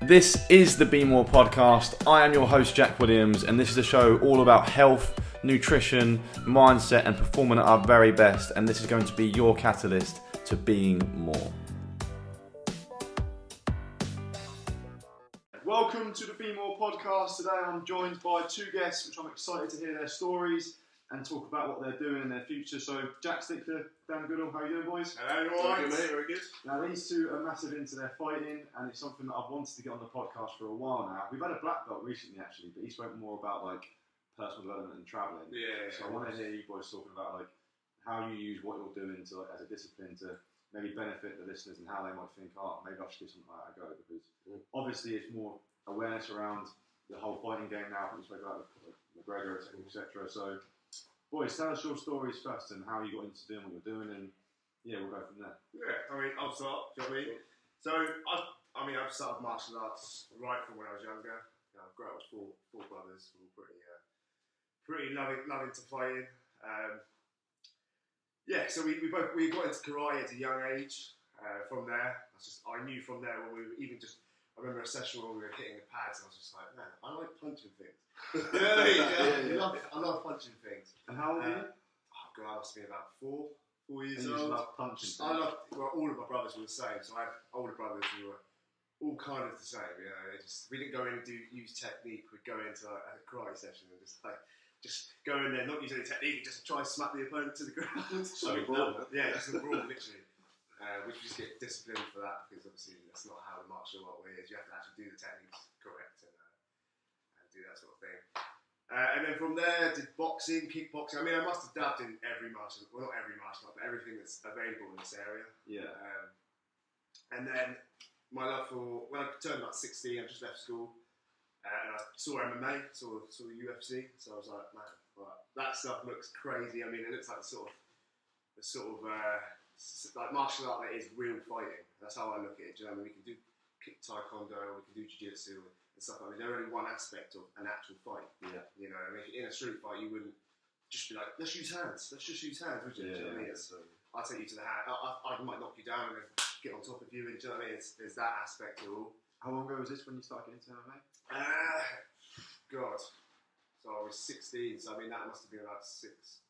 This is the Be More podcast. I am your host, Jack Williams, and this is a show all about health, nutrition, mindset, and performing at our very best. And this is going to be your catalyst to being more. Welcome to the Be More podcast. Today I'm joined by two guests, which I'm excited to hear their stories and talk about what they're doing in their future. So, Jack Stickler, Dan Goodall, how are you doing, boys? Hello, all right. Very good. Now, these two are massive into their fighting, and it's something that I've wanted to get on the podcast for a while now. We've had a black belt recently, actually, but he spoke more about like personal development and travelling. Yeah. So I want to hear you boys talking about like how you use what you're doing to as a discipline to maybe benefit the listeners and how they might think, oh, maybe I should do something like that. Go because obviously it's more awareness around the whole fighting game now. I think we spoke about McGregor, etc. So, boys, tell us your stories first and how you got into doing what you're doing, and yeah, we'll go from there. Yeah, I mean, I'll start. Do you know what I mean? So, I've started martial arts right from when I was younger. I've grown up with four brothers, all pretty loving to fighting. So we got into karate at a young age. From there, I knew from there when we were even just. I remember a session where we were hitting the pads, and I was just like, man, I like punching things. I love punching things. And how old are you? Oh God, I must be about four years and old. You love punching things. All of my brothers were the same. So I had older brothers who were all kind of the same. You know, we didn't go in and use technique. We'd go into like a karate session and just go in there, not use any technique, just try and smack the opponent to the ground. So brawl. Yeah, just a brawl, literally. We just get disciplined for that because obviously that's not how the martial art way is. You have to actually do the techniques correct and do that sort of thing. And then from there, did boxing, kickboxing. I mean, I must have dabbed in every martial, well, not every martial art, but everything that's available in this area. Yeah. And then my love for, when I turned about 16, I just left school and I saw MMA, saw the UFC. So I was like, man, right, that stuff looks crazy. I mean, it looks like the sort of like martial art that is real fighting. That's how I look at it. Do you know what I mean? We can do taekwondo, we can do jiu-jitsu and stuff like that. They're only one aspect of an actual fight. Yeah. You know, I mean, in a street fight, you wouldn't just be like, let's use hands, would you? Yeah, Do you know what I mean? I'll take you to the hand. I might knock you down and then get on top of you. And do you know what I mean? There's that aspect to it all. How long ago was this when you started getting into MMA? God. So I was 16. So I mean, that must have been about six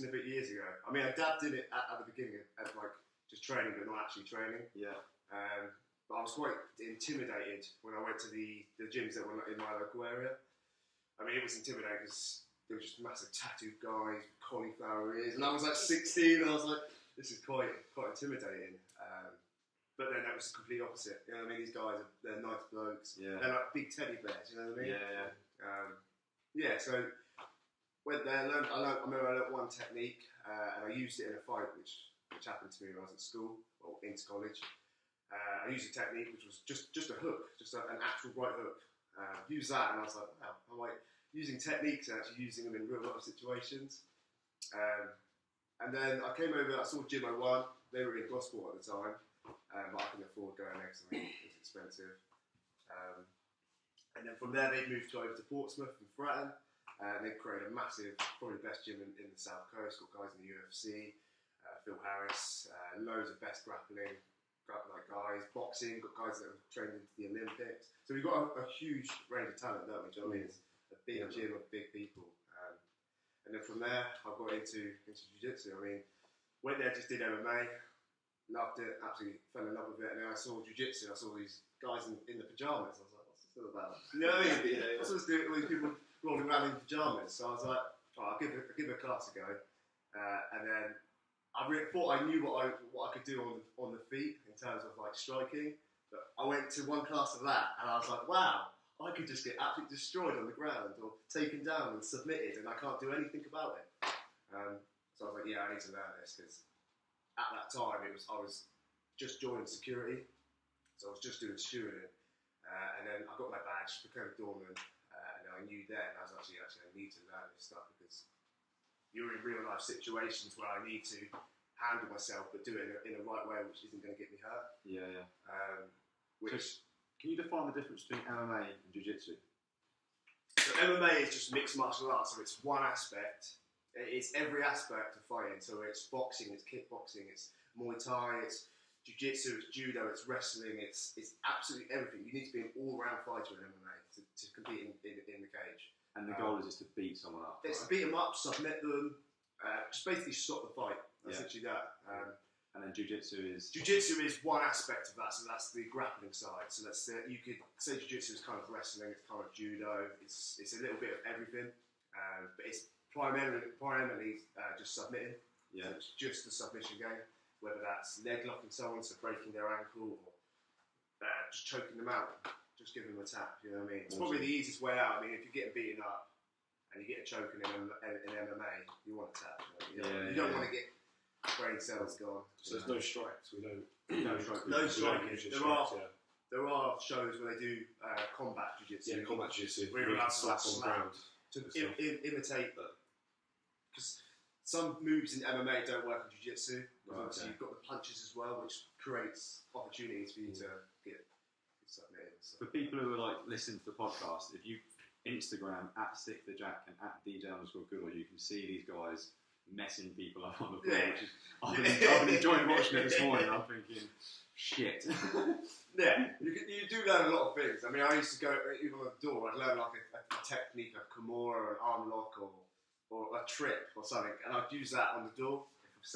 and a bit years ago. I mean, I dabbed in it at the beginning as like just training, but not actually training. Yeah. But I was quite intimidated when I went to the gyms that were in my local area. I mean, it was intimidating because there were just massive tattooed guys with cauliflower ears, and I was like 16, and I was like, this is quite intimidating. But then that was the complete opposite. You know what I mean? These guys, they're nice blokes. Yeah. They're like big teddy bears. You know what I mean? Yeah. So went there. I learned one technique, and I used it in a fight, which happened to me when I was at school or into college. I used a technique which was just a hook, just an actual right hook. Used that, and I was like, wow, I'm like using techniques and actually using them in real life situations. And then I came over. I saw Gym 01. They were in Gosport at the time, but I couldn't afford going there because it was expensive. And then from there, they moved over to Portsmouth and Fratton. And they've created a massive, probably the best gym in the South Coast. Got guys in the UFC, Phil Harris, loads of best grappling like guys, boxing. Got guys that have trained into the Olympics. So we've got a huge range of talent, don't we? Do you know what I mean? It's a big gym of big people. And then from there, I got into jiu-jitsu. I mean, went there, just did MMA, loved it, absolutely fell in love with it. And then I saw jiu-jitsu. I saw these guys in the pajamas. I was like, what's this all about? You know what I mean? What's this doing? All these people rolling around in pajamas. So I was like, I'll give a class a go. And then I thought I knew what I could do on the feet in terms of like striking. But I went to one class of that, and I was like, wow, I could just get absolutely destroyed on the ground or taken down and submitted, and I can't do anything about it. So I was like, yeah, I need to learn this because at that time I was just joining security, so I was just doing stewarding, and then I got my badge, became a doorman. I knew then I was actually I need to learn this stuff because you're in real life situations where I need to handle myself, but do it in a right way, which isn't going to get me hurt. Yeah. So can you define the difference between MMA and jiu-jitsu? So MMA is just mixed martial arts, so it's one aspect. It's every aspect of fighting. So it's boxing, it's kickboxing, it's Muay Thai, it's jiu-jitsu, it's judo, it's wrestling, it's absolutely everything. You need to be an all-round fighter in MMA to compete in the cage. And the goal is just to beat someone up. It's to beat them up, submit them, just basically stop the fight. That's literally that. And then jiu-jitsu is one aspect of that, so that's the grappling side. So that's you could say jiu-jitsu is kind of wrestling, it's kind of judo, it's a little bit of everything, but it's primarily just submitting. Yeah. So it's just the submission game, whether that's leg locking someone, so breaking their ankle, or just choking them out, just giving them a tap. You know what I mean? It's probably the easiest way out. I mean, if you're getting beaten up and you get a choking in MMA, you want a tap. You don't want to get brain cells gone. So there's no strikes. We don't. No striking. There are shows where they do combat jiu-jitsu. Yeah, combat jiu-jitsu. We're allowed to slap on the ground to imitate that. Because some moves in MMA don't work in jiu-jitsu. Obviously, you've got the punches as well, which creates opportunities for you to get submitted. So. For people who are like listening to the podcast, if you Instagram @SticklerJack and @DJ_Goodall, you can see these guys messing people up on the floor. Which is, I've been enjoying watching it this morning. I'm thinking, shit. You do learn a lot of things. I mean, I used to go even on the door. I'd learn like a technique, a kimura, or an arm lock, or a trip or something, and I'd use that on the door. If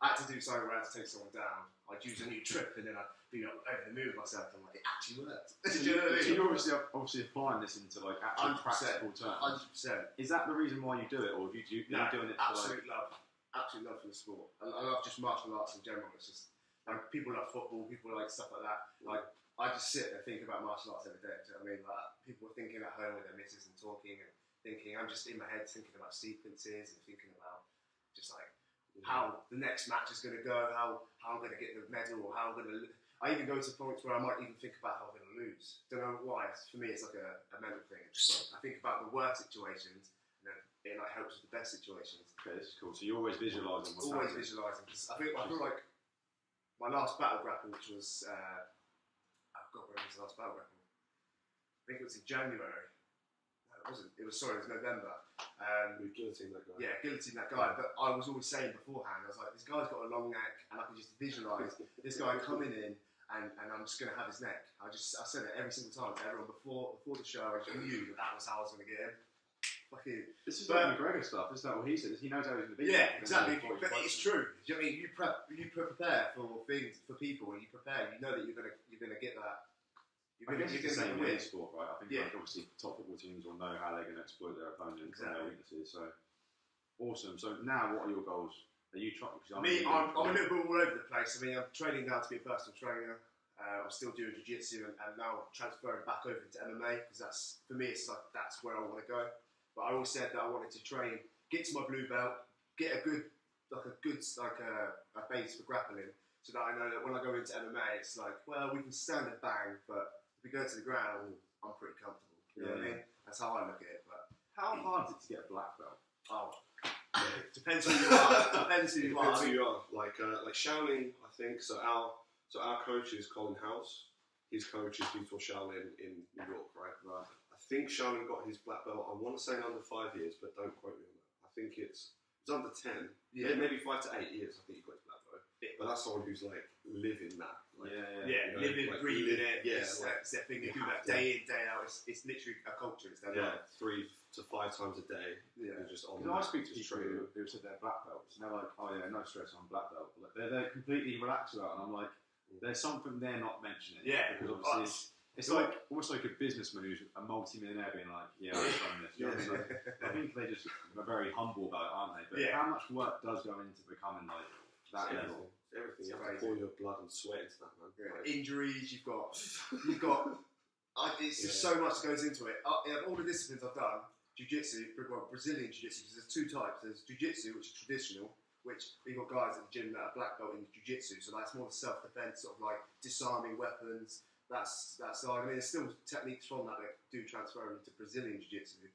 I had to do something where I had to take someone down, I'd use a new trip, and then I'd be over the moon with myself. And I'm like, it actually worked. Do you know what I mean? So you're obviously applying this into like actual practical terms. 100%. Is that the reason why you do it, or are you doing it for absolute love for the sport. I love just martial arts in general. It's just like people love football, people like stuff like that. Like I just sit and think about martial arts every day. Do you know what I mean? Like people are thinking at home with their missus and talking and thinking. I'm just in my head thinking about sequences and thinking about just like how the next match is going to go, how I'm going to get the medal, or how I'm going to. I even go to points where I might even think about how I'm going to lose. Don't know why. For me, it's like a mental thing. Just like, I think about the worst situations, and then it like helps with the best situations. Okay, this is cool. So you're always visualising. Always visualising. I feel like my last battle grapple, which was I've got when was the last battle grapple. I think it was in January. No, it wasn't. It was November. We guillotined that guy. Yeah, guillotined that guy. But I was always saying beforehand, I was like, this guy's got a long neck, and I can just visualise this guy coming in, and I'm just going to have his neck. I said it every single time to everyone before the show. I just knew that was how I was going to get him. Fucking. This is like McGregor stuff. Isn't that what he said? He knows how he's going to be. Yeah, exactly. But it's true. Do you know what I mean? You prepare for things for people, and you prepare. You know that you're going to get that. You're going to win sport, right? I think like, obviously top football teams will know how they're going to exploit their opponents and their weaknesses. So awesome. So now, what are your goals? Are you trying? I'm a little bit all over the place. I mean, I'm training now to be a personal trainer. I'm still doing jiu-jitsu and now transferring back over to MMA because that's for me. It's like that's where I want to go. But I always said that I wanted to train, get to my blue belt, get a base for grappling, so that I know that when I go into MMA, it's like, well, we can stand and bang, but if we go to the ground, I'm pretty comfortable. You know what I mean? That's how I look at it. But how hard is it to get a black belt? Depends who you are. Depends who you are. Like Shaolin, I think. So our coach is Colin House. His coach is Vitor Shaolin in New York, right? I think Shaolin got his black belt. I want to say under 5 years, but don't quote me on that. I think it's under 10. Yeah, maybe 5 to 8 years. I think he got his black belt. But that's someone who's like living that. Like, living, like, breathing it. Yeah, it's their thing. They do that day in, day out. It's literally a culture. It's their life. 3 to 5 times a day. Yeah, just on. I speak to people who said they're black belts, and they're like, "Oh yeah, no stress, I'm black belt." Like, they're completely relaxed about it, and I'm like, "There's something they're not mentioning." Yeah, because obviously it's like almost like a businessman who's a multi-millionaire being like, "Yeah, I've done this." You know? So I think they just are very humble about it, aren't they? But how much work does go into becoming like that level? Everything. You have to pour your blood and sweat into that, man. Yeah. Like, injuries, you've got. It's just so much that goes into it. All the disciplines I've done, jiu-jitsu, Brazilian jiu-jitsu, because there's 2 types. There's jiu-jitsu, which is traditional, which we've got guys at the gym that are black belt in jiu-jitsu, so that's more self-defense, sort of like disarming weapons. That's I mean, there's still techniques from that do transfer into Brazilian jiu-jitsu.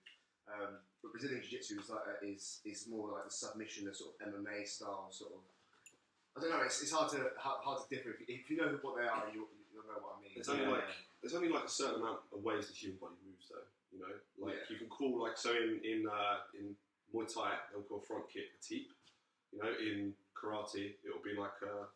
But Brazilian jiu-jitsu is more like the submission, the sort of MMA style sort of. I don't know. It's hard to differ. If you know what they are, you'll know what I mean. There's only like a certain amount of ways the human body moves, though. You know, like you can call in Muay Thai they'll call front kick a teep. You know, in karate it'll be like a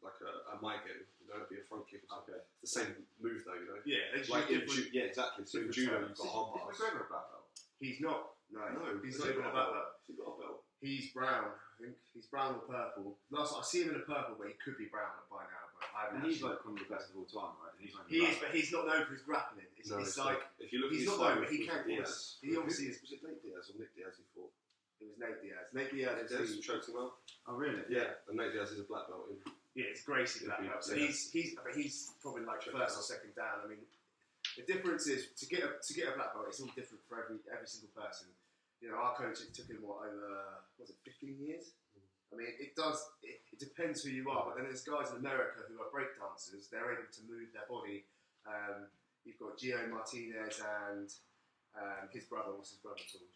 a mic game, you know, it'd be a front kick or something. Okay. It's the same move though, you know. Yeah, they just Like use in different- yeah, exactly. So in judo, you've got arm Is bars. McGregor a black belt? He's not. No, he's has not he even a got black belt. Has he got a belt? He's brown, I think. He's brown or purple. Last I see him in a purple, but he could be brown by now. But I haven't. And he's actually- like one of the best of all time, right? And he's not he even is, black but he's not known for his grappling. It's, No, it's like if you look he's at his not known, fight but he with can't Diaz. cause. He obviously is. Was it Nate Diaz or Nick Diaz he fought? It was Nate Diaz. Nate Diaz. Nate Diaz choked him out. belt. Oh really? Yeah, and Nate Diaz is a black belt. Yeah, it's Gracie black belt. So Yeah. he's probably like first or second down. I mean, the difference is to get a black belt. It's all different for every single person. You know, our coach, it took him over 15 years. I mean, it depends who you are. But then there's guys in America who are break dancers. They're able to move their body. You've got Gio Martinez and his brother. What's his brother called?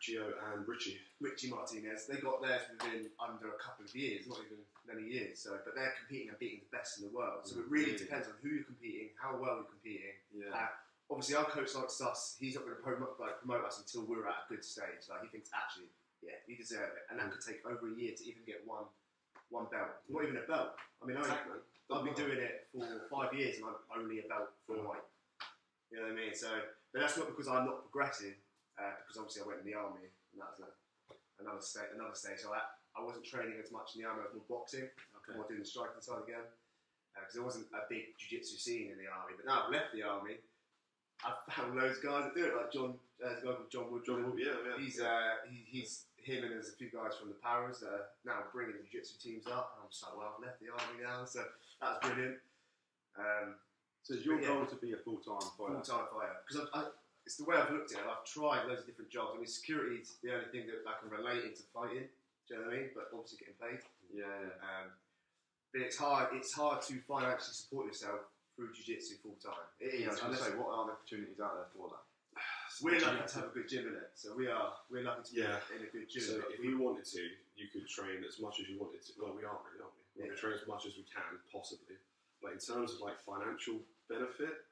Gio and Richie Martinez. They got theirs within under a couple of years, not even many years. So, but they're competing and beating the best in the world. So it really depends on who you're competing, how well you're competing. Yeah. Obviously, our coach likes us. He's not going to promote us until we're at a good stage. Like he thinks actually, yeah, you deserve it, and that could take over a year to even get one belt. Not even a belt. I mean, I've been doing it for 5 years, and I'm only a belt for white. You know what I mean? So, but that's not because I'm not progressing. Because obviously I went in the army, and that was another stage. So I wasn't training as much in the army. I was more boxing, more doing the striking side again. Because there wasn't a big jiu-jitsu scene in the army. But now I've left the army, I've found loads of guys that do it. Like there's a guy called John Wood. yeah. He's him and there's a few guys from the Paras that are now bringing the jiu-jitsu teams up. And I'm just like, well, I've left the army now, so that's brilliant. So is your goal to be a full-time fighter? Full-time fighter. Because it's the way I've looked at it. I've tried loads of different jobs. I mean, security is the only thing that I can relate into fighting. Do you know what I mean? But obviously getting paid. Yeah. But it's hard to financially support yourself through jiu-jitsu full-time. It is. I was going to say, what are the opportunities out there for that? We're lucky to have a good gym in it. So we're lucky to be in a good gym. So if we wanted to, you could train as much as you wanted to. Well, we aren't really, aren't we? We train as much as we can, possibly. But in terms of like financial benefit,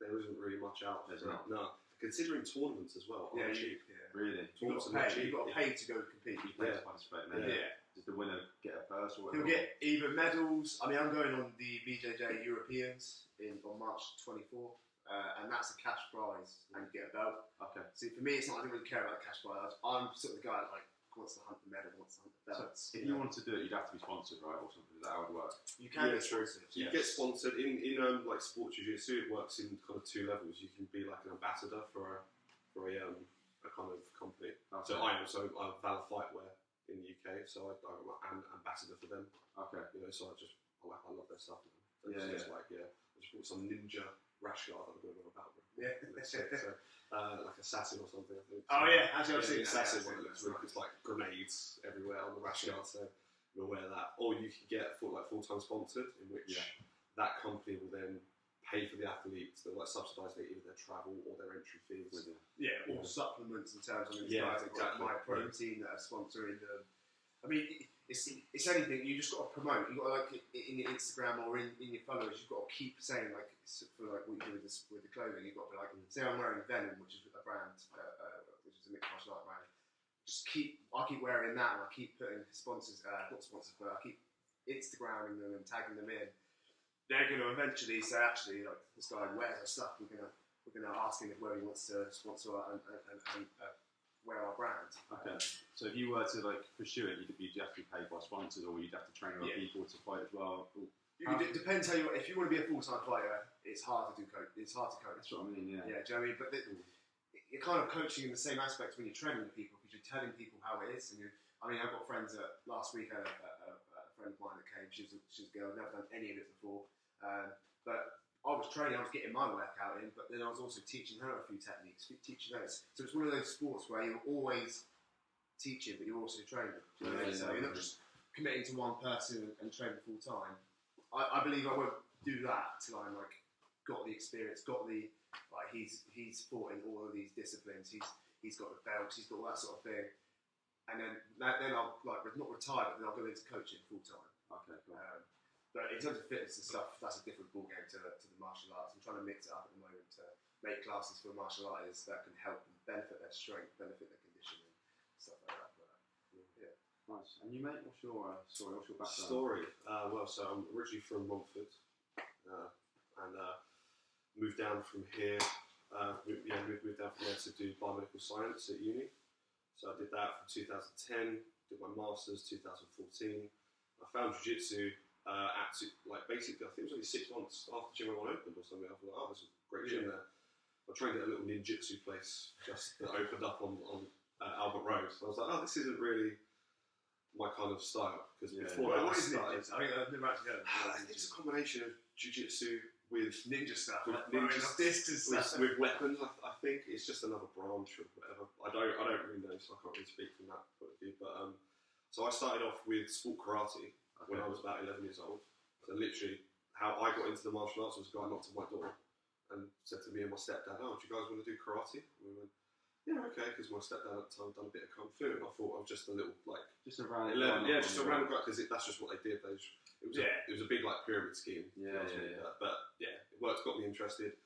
there isn't really much out there. No. Considering tournaments as well. Yeah, cheap. You've Really? got to pay to go compete. You pay to participate, maybe. Yeah. Does the winner get a purse or He'll whatever? get either medals. I mean, I'm going on the BJJ Europeans on March 24th, and that's a cash prize, and you get a belt. Okay. See, for me, it's not. I don't really care about the cash prize. I'm sort of the guy that like wants to hunt the medal, wants to hunt the belts. So if you wanted to do it, you'd have to be sponsored, right, or something. Is that how it would work? You can get true. sponsored. You get sponsored in like sports jiu-jitsu. It works in kind of two levels. You can be like an ambassador for a kind of company. Okay. So I have Valor Fightwear in the UK, so I'm an ambassador for them. Okay. You know, so I love their stuff. Man. Yeah. I just bought some ninja rash guard that I don't know about. Yeah. Like assassin or something, I think. Oh yeah, actually I've seen assassin that. one. It's like grenades everywhere on the rash guard, so you'll wear that. Or you can get full-time sponsored, in which that company will then pay for the athletes. They'll like subsidise either their travel or their entry fees. Yeah, or supplements in terms of guys that got my protein that are sponsoring them. I mean, it's anything. You just got to promote. You got to like in your Instagram or in your followers. You've got to keep saying like for like what you do with the clothing. You've got to be like, say I'm wearing Venom, which is a brand, which is a mixed martial art brand. I keep wearing that, and I keep putting sponsors, not sponsors, but I keep Instagramming them and tagging them in. They're going to eventually say, actually, like this guy wears our stuff. We're gonna ask him whether he wants to sponsor and wear our brand. Okay. So if you were to like pursue it, you'd have to be paid by sponsors, or you'd have to train other people to fight as well. It depends how you. If you want to be a full-time fighter, it's hard to do coach. It's hard to coach. That's what I mean. Yeah. Yeah. Do you know what I mean? But you're kind of coaching in the same aspect when you're training people, because you're telling people how it is. And I've got friends that last week I had a friend of mine that came. She's a girl, never done any of it before. But I was training, I was getting my workout in, but then I was also teaching her a few techniques, teaching her. So it's one of those sports where you're always teaching, but you're also training. So you're not just committing to one person and training full time. I believe I won't do that till I'm like got the experience, he's fought in all of these disciplines. He's got the belts, he's got all that sort of thing, and then I'll like not retire, but then I'll go into coaching full time. Okay. Cool. But in terms of fitness and stuff, that's a different ballgame to the martial arts. I'm trying to mix it up at the moment to make classes for martial artists that can help them benefit their strength, benefit their conditioning, stuff like that. But, yeah. Nice. And you, mate, what's your story? What's your background? Story. Well, so I'm originally from Romford, and moved down from here. Moved down from there to do biomedical science at uni. So I did that from 2010. Did my masters 2014. I found jiu-jitsu basically, I think it was only 6 months after Gym 1 opened or something. I thought, oh, there's a great gym there. I trained at a little ninjutsu place just that opened up on Albert Road. So I was like, oh, this isn't really my kind of style. Because before what I is started, ninjutsu? I think I've never actually heard of it. it's a combination of jiu-jitsu with ninja stuff. with weapons. I think it's just another branch or whatever. I don't really know, so I can't really speak from that point of view. But so I started off with sport karate when I was about 11 years old. So literally, how I got into the martial arts was a guy knocked on my door and said to me and my stepdad, "Oh, do you guys want to do karate?" And we went, "Yeah, okay," because my stepdad at the time done a bit of kung fu, and I thought I was just a little just around 11, just around because that's just what they did. It was a big pyramid scheme. But it worked, got me interested.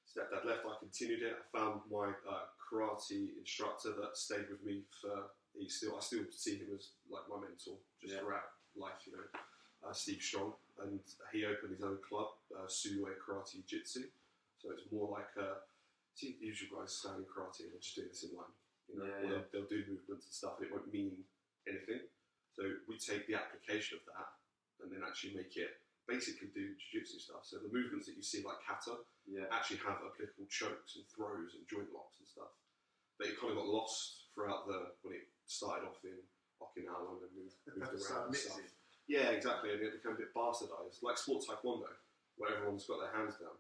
Stepdad left, I continued it. I found my karate instructor that stayed with me for. I still see him as like my mentor throughout life, Steve Strong, and he opened his own club, Suiway Karate Jitsu. So it's more like see the usual guys standing karate and they're just doing this in line. They'll do movements and stuff, and it won't mean anything. So we take the application of that and then actually make it basically do jiu-jitsu stuff. So the movements that you see like kata actually have applicable chokes and throws and joint locks and stuff. But it kind of got lost throughout when it started off in Okinawa and then moved around and stuff. Yeah, exactly, and it became a bit bastardised, like sport taekwondo, where everyone's got their hands down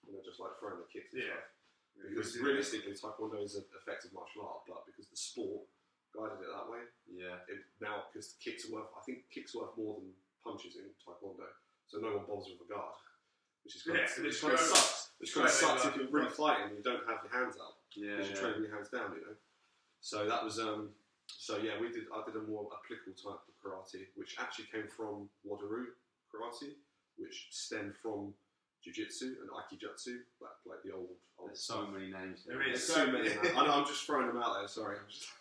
and they're just like throwing their kicks and stuff. Because realistically, taekwondo is an effective martial art, but because the sport guided it that way, now because kicks are worth more than punches in taekwondo, so no one bothers with a guard, which kind of sucks. Which kind of sucks if you're really fighting and you don't have your hands up because you're training your hands down, So that was I did a more applicable type of karate, which actually came from Wadaru karate, which stemmed from jiu-jitsu and aikijutsu, like the old. There's so many names. There is so many. I know, I'm just throwing them out there. Sorry.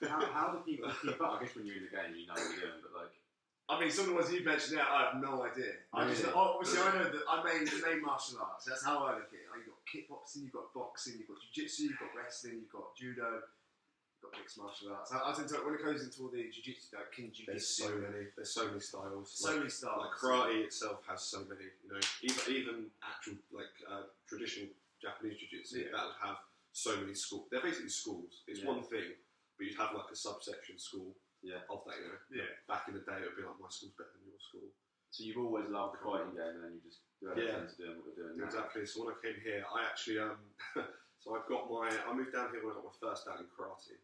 How do people keep up? I guess when you're in the game, you know what you're doing, but like. I mean, some of the ones you've mentioned there, I have no idea. Obviously, I know that I made the main martial arts. That's how I look at it. You've got kickboxing, you've got boxing, you've got jiu-jitsu, you've got wrestling, you've got judo, you've got mixed martial arts. I tend to, when it goes into all the jiu-jitsu, like king jiu-jitsu. There's so many styles. So many styles. Like karate itself has so many, even actual traditional Japanese jiu-jitsu, that would have so many schools. They're basically schools. It's one thing, but you'd have like a subsection school. Of that, Back in the day, it would be like my school's better than your school. So you've always loved the fighting game, and then you just go out to doing what we're doing now. Exactly. So when I came here, I actually I moved down here when I got my first down in karate.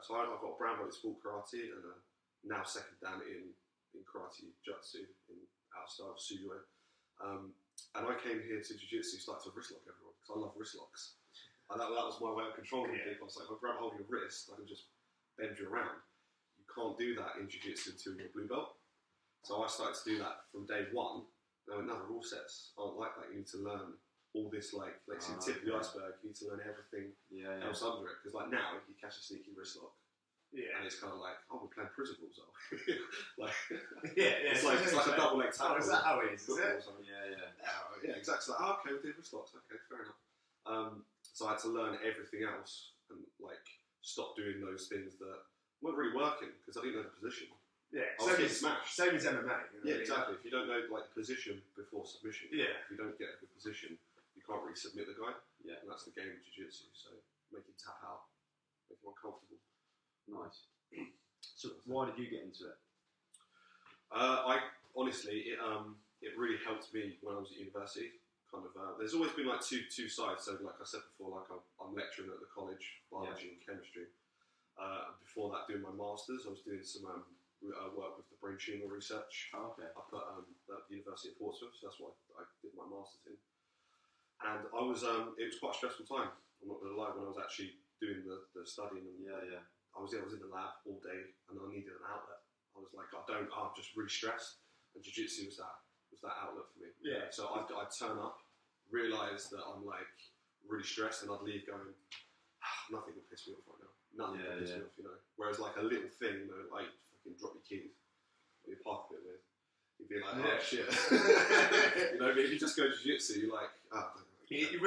So I've got a brown belt in sport karate and now second dan in karate jutsu in our style of suiway. And I came here to jiu-jitsu, started to wrist lock everyone because I love wrist locks. And that was my way of controlling people. I was like, if I grab hold of your wrist, I can just bend you around. You can't do that in jiu-jitsu until you're a blue belt. So I started to do that from day one. Now the rule sets aren't like that. You need to learn all this, like see the tip of the iceberg. You need to learn everything else under it. Because like now, you catch a sneaky wrist lock. And it's kind of like, oh, we're playing prison rules, are we? It's like a double leg tackle. Oh, is that how it is? Is it? Yeah, exactly. Like, okay, we did wrist locks. Okay, fair enough. So I had to learn everything else and stop doing those things that weren't really working because I didn't know the position. Yeah, I was getting smashed. Same as MMA. Exactly. If you don't know the position before submission, if you don't get a good position, you can't really submit the guy. And that's the game of jiu-jitsu. So make him tap out, make him uncomfortable. Nice. So why did you get into it? I honestly, it really helped me when I was at university. There's always been two sides. So like I said before, I'm lecturing at the college, biology and chemistry. Before that, doing my masters, I was doing some work with the brain tumor research. Oh, okay. I put at the University of Portsmouth, so that's what I did my masters in. And it was quite a stressful time. I'm not going to lie, when I was actually doing the studying. And I was in the lab all day, and I needed an outlet. I was like, I'm just really stressed, and jiu-jitsu was that outlet for me. So I'd turn up, realise that I'm really stressed, and I'd leave going, nothing would piss me off right now. Nothing can piss me off, you know. Whereas like a little thing, you know, like fucking drop your keys or your park a bit with, you'd be like, oh shit. You know, but if you just go jiu-jitsu, you're like, you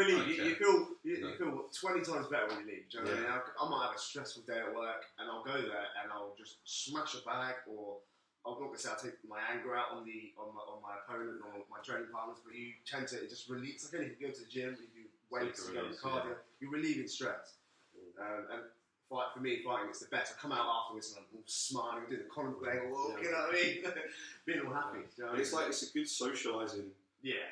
feel 20 times better when you leave. Do you know what I mean? I might have a stressful day at work, and I'll go there and I'll just smash a bag, or I'm not going to say I'll take my anger out on my opponent or my training partners, but you tend to just release. It's like anything. You go to the gym, you do weights, you go to cardio, you're relieving stress. And for me, fighting, it's the best. I come out afterwards and I'm all smiling, doing the column thing, you know what I mean? Being all happy. You know it's like it's a good socialising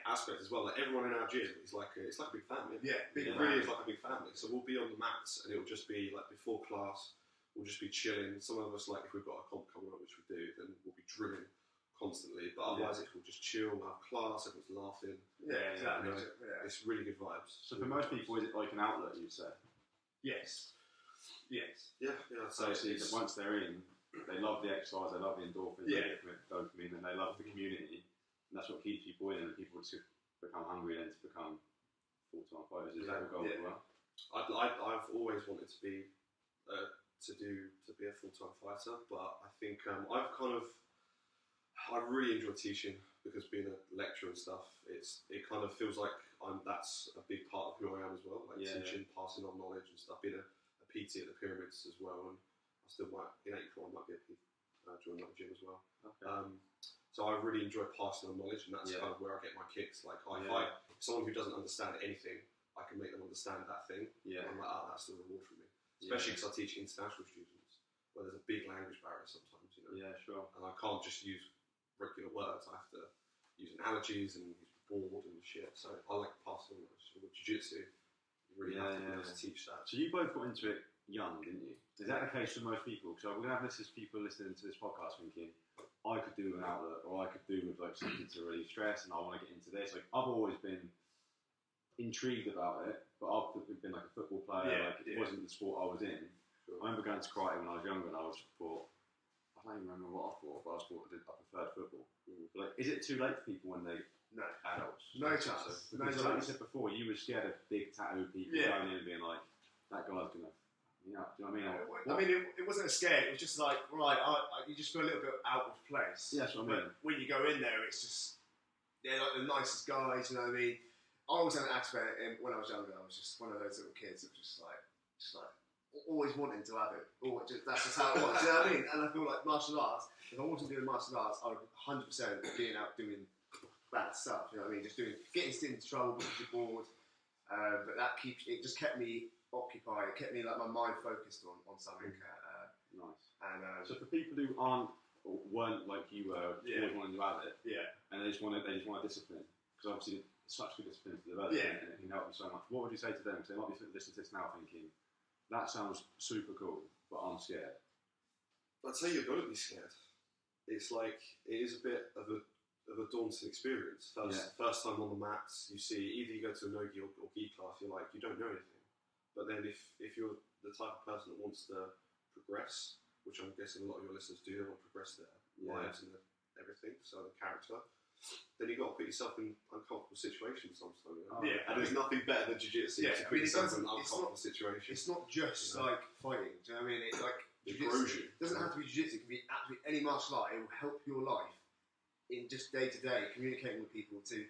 aspect as well. Like everyone in our gym is like it's like a big family. Yeah, it really is like a big family. So we'll be on the mats and it'll just be like before class, we'll just be chilling. Some of us, like if we've got a comp coming up, which we do, then we'll be drilling constantly. But otherwise, we'll just chill, we'll have class, everyone's laughing. Yeah, exactly. You know, it's really good vibes. So for most people, is it like an outlet, you'd say? Yes. Yeah. So once they're in, they love the exercise, they love the endorphins, they get dopamine, and they love the community. And that's what keeps people in, and people to become hungry and to become full-time fighters. Is that your goal as well? I've always wanted to be a full-time fighter, but I think I really enjoy teaching, because being a lecturer and stuff, it kind of feels like that's a big part of who I am as well, like teaching, passing on knowledge and stuff. Being a PT at the Pyramids as well, and I still might in April I might be join another gym as well. Okay. So I really enjoy passing on knowledge, and that's kind of where I get my kicks. Like if someone who doesn't understand anything, I can make them understand that thing. Yeah. I'm like, that's the reward for me. Especially because I teach international students, where there's a big language barrier sometimes, you know. Yeah, sure. And I can't just use regular words. I have to use analogies and use board and shit. So I like passing on knowledge. So with jiu-jitsu, you really have to be able to teach that. So you both got into it young, didn't you? Is that the case for most people? So we're going to have people listening to this podcast thinking, I could do an outlet, or I could do with like something to relieve stress, and I want to get into this. Like I've always been intrigued about it, but I've been like a football player. It wasn't the sport I was in. Sure. I remember going to karate when I was younger, and I don't even remember what I thought, but I preferred football. But like, is it too late for people when they adults? No chance. Because like you said before, you were scared of big tattoo people going in and being like, that guy's gonna. Yeah, do you know what I mean? It wasn't a scare. It was just like, you just feel a little bit out of place. Yeah, that's what I mean. But when you go in there, it's just they're like the nicest guys. You know what I mean? I always had an aspect when I was younger. I was just one of those little kids that was just like always wanting to have it. That's just how it was. You know what I mean? And I feel like martial arts. If I wasn't doing martial arts, I would 100% being out doing bad stuff. You know what I mean? Just getting into trouble because you're bored. But it just kept me occupied. It kept me like my mind focused on something. Nice. And so for people who weren't like you were, always wanting to have it, and they just want a discipline, because obviously it's such good discipline to develop, and it can help you so much. What would you say to them? Because they might be listening to this now thinking, that sounds super cool, but I'm scared. I'd say you've got to be scared. It's like it is a bit of a daunting experience. First time on the mats, you see either you go to a no-gi or gi class, you're like, you don't know anything. But then if you're the type of person that wants to progress, which I'm guessing a lot of your listeners do, they want to progress their lives and everything, so the character, then you've got to put yourself in uncomfortable situations sometimes. You know? And there's nothing better than jiu-jitsu to put yourself in an uncomfortable situation. It's not just like fighting, do you know what I mean? It's like jiu-jitsu. It doesn't have to be jiu-jitsu, it can be absolutely any martial art. It will help your life in just day to day, communicating with people, to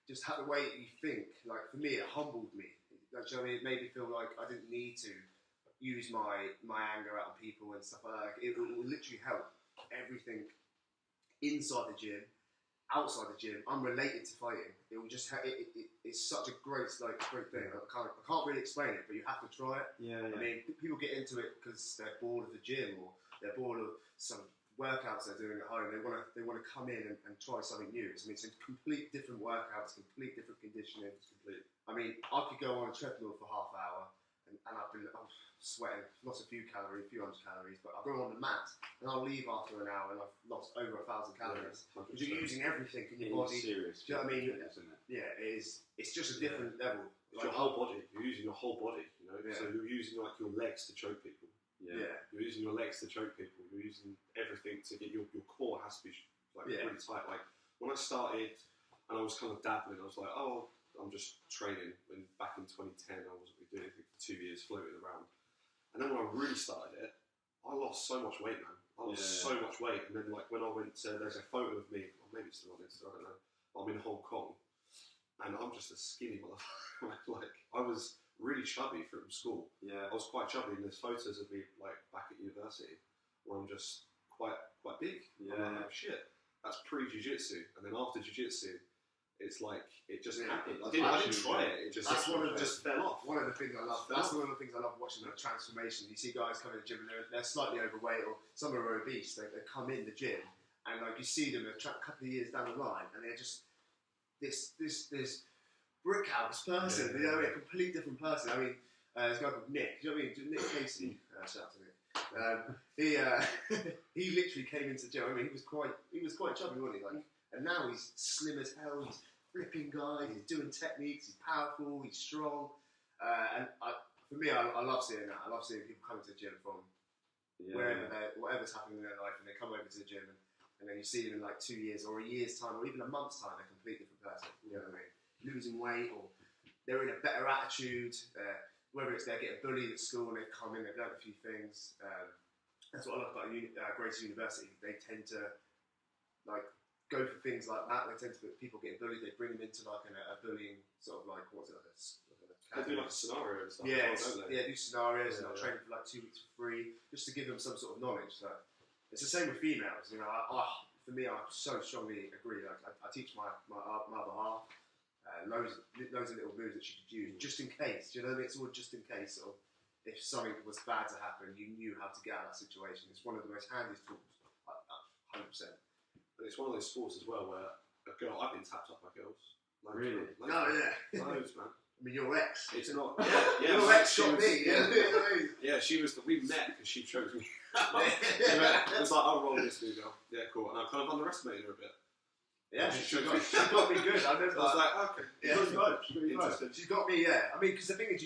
just have the way that you think. Like for me, it humbled me. Like, you know what I mean? It made me feel like I didn't need to use my anger out on people and stuff like that. It will literally help everything inside the gym, outside the gym, unrelated to fighting. It will just it's such a great thing. I can't really explain it, but you have to try it. I mean, people get into it because they're bored of the gym, or they're bored of some workouts they're doing at home. They want to come in and try something new. I mean, it's a complete different workouts, complete different conditioning. I mean, I could go on a treadmill for half hour and I've been sweating, lost a few hundred calories, but I'll go on the mat and I'll leave after an hour and I've lost over 1,000 calories. Because you're using everything in your body. Serious. Do you know what I mean? It is. It's just a different level. It's your whole body. You're using your whole body, you know. So you're using like your legs to choke people. You're using your legs to choke people. You're using everything to get your core has to be like really tight. Like when I started and I was kind of dabbling, I was like, I'm just training. When back in 2010, I wasn't really doing anything for 2 years, floating around. And then when I really started it, I lost so much weight, man. I lost so much weight. And then like when I went to, there's a photo of me, or maybe it's still on Insta, I don't know. I'm in Hong Kong, and I'm just a skinny motherfucker. Like I was really chubby from school. Yeah. I was quite chubby, and there's photos of me like back at university where I'm just quite big. Yeah. I'm like, oh, shit, that's pre-jiu-jitsu, and then after jiu-jitsu, it's like it just happened. I didn't try it. It just fell off. One of the things I love. That's one of the things I love watching the transformation. You see guys come in the gym and they're slightly overweight, or some are obese. They come in the gym and like you see them a couple of years down the line, and they're just this brick house person. Yeah. You know, a complete different person. I mean, there's a guy called Nick. You know what I mean? Nick Casey. Shout out to Nick. He literally came into the gym. I mean, he was quite chubby, wasn't he? Like, and now he's slim as hell. He's ripping guy. He's doing techniques. He's powerful. He's strong. And for me, I love seeing that. I love seeing people come to the gym from whatever's happening in their life, and they come over to the gym, and then you see them in like 2 years or a year's time or even a month's time, they're a completely different person. You know what I mean? Losing weight, or they're in a better attitude. Whether it's they're getting bullied at school and they've come in, they've done a few things. That's what I love about Grace University. They tend to like go for things like that. They tend to put people getting bullied. They bring them into like a bullying sort of like what's it like They do like a scenario and stuff. Yeah, don't they? do scenarios, and I'll train for like 2 weeks for free just to give them some sort of knowledge. So it's the same with females. You know, for me, I so strongly agree. Like I teach my other half. Loads of little moves that she could use just in case. Do you know what I mean? It's all just in case. Or if something was bad to happen, you knew how to get out of that situation. It's one of the most handiest tools, 100%. But it's one of those sports as well where I've been tapped up by girls. Really? Loads, man. I mean, your ex. It's not. Yeah, your ex shot me. Yeah, she was. We met because she chose me. It was like, I'll roll this new girl. Yeah, cool. And I kind of underestimated her a bit. Yeah, she got me good. I remember. I was like, okay. Yeah, she got me. Yeah, I mean, because the thing is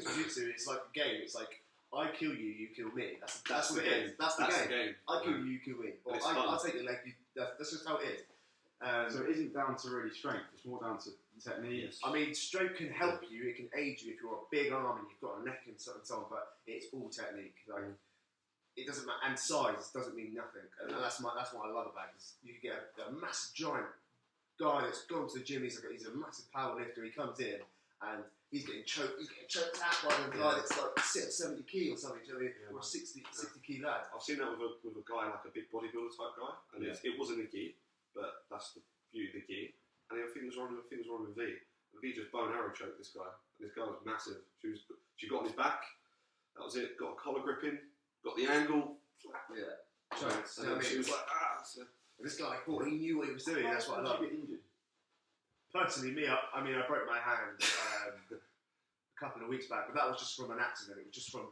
jiu-jitsu. It's like a game. It's like I kill you, you kill me. That's what it is. That's the game. I kill you, you kill me. Or I'll take your leg. That's just how it is. So it isn't down to really strength. It's more down to technique. I mean, strength can help you. It can aid you if you're a big arm and you've got a neck and so on. But it's all technique. Like it doesn't matter, and size doesn't mean nothing. And that's what I love about it. Is you can get a massive giant guy that's gone to the gym. He's a massive power lifter. He comes in and he's getting choked. He's getting choked out by a guy that's like 70 key or something. Do you know what I mean? Or 60 key lad. I've seen that with a guy like a big bodybuilder type guy, and it wasn't a gi, but that's the beauty of the gi. And the thing was wrong with V. V just bow and arrow choked this guy, and this guy was massive. She got on his back. That was it. Got a collar gripping. Got the angle. Yeah. Choked. And she was like, So. This guy thought he knew what he was doing. That's what I love. Get injured? Personally, I broke my hand a couple of weeks back, but that was just from an accident. It was just from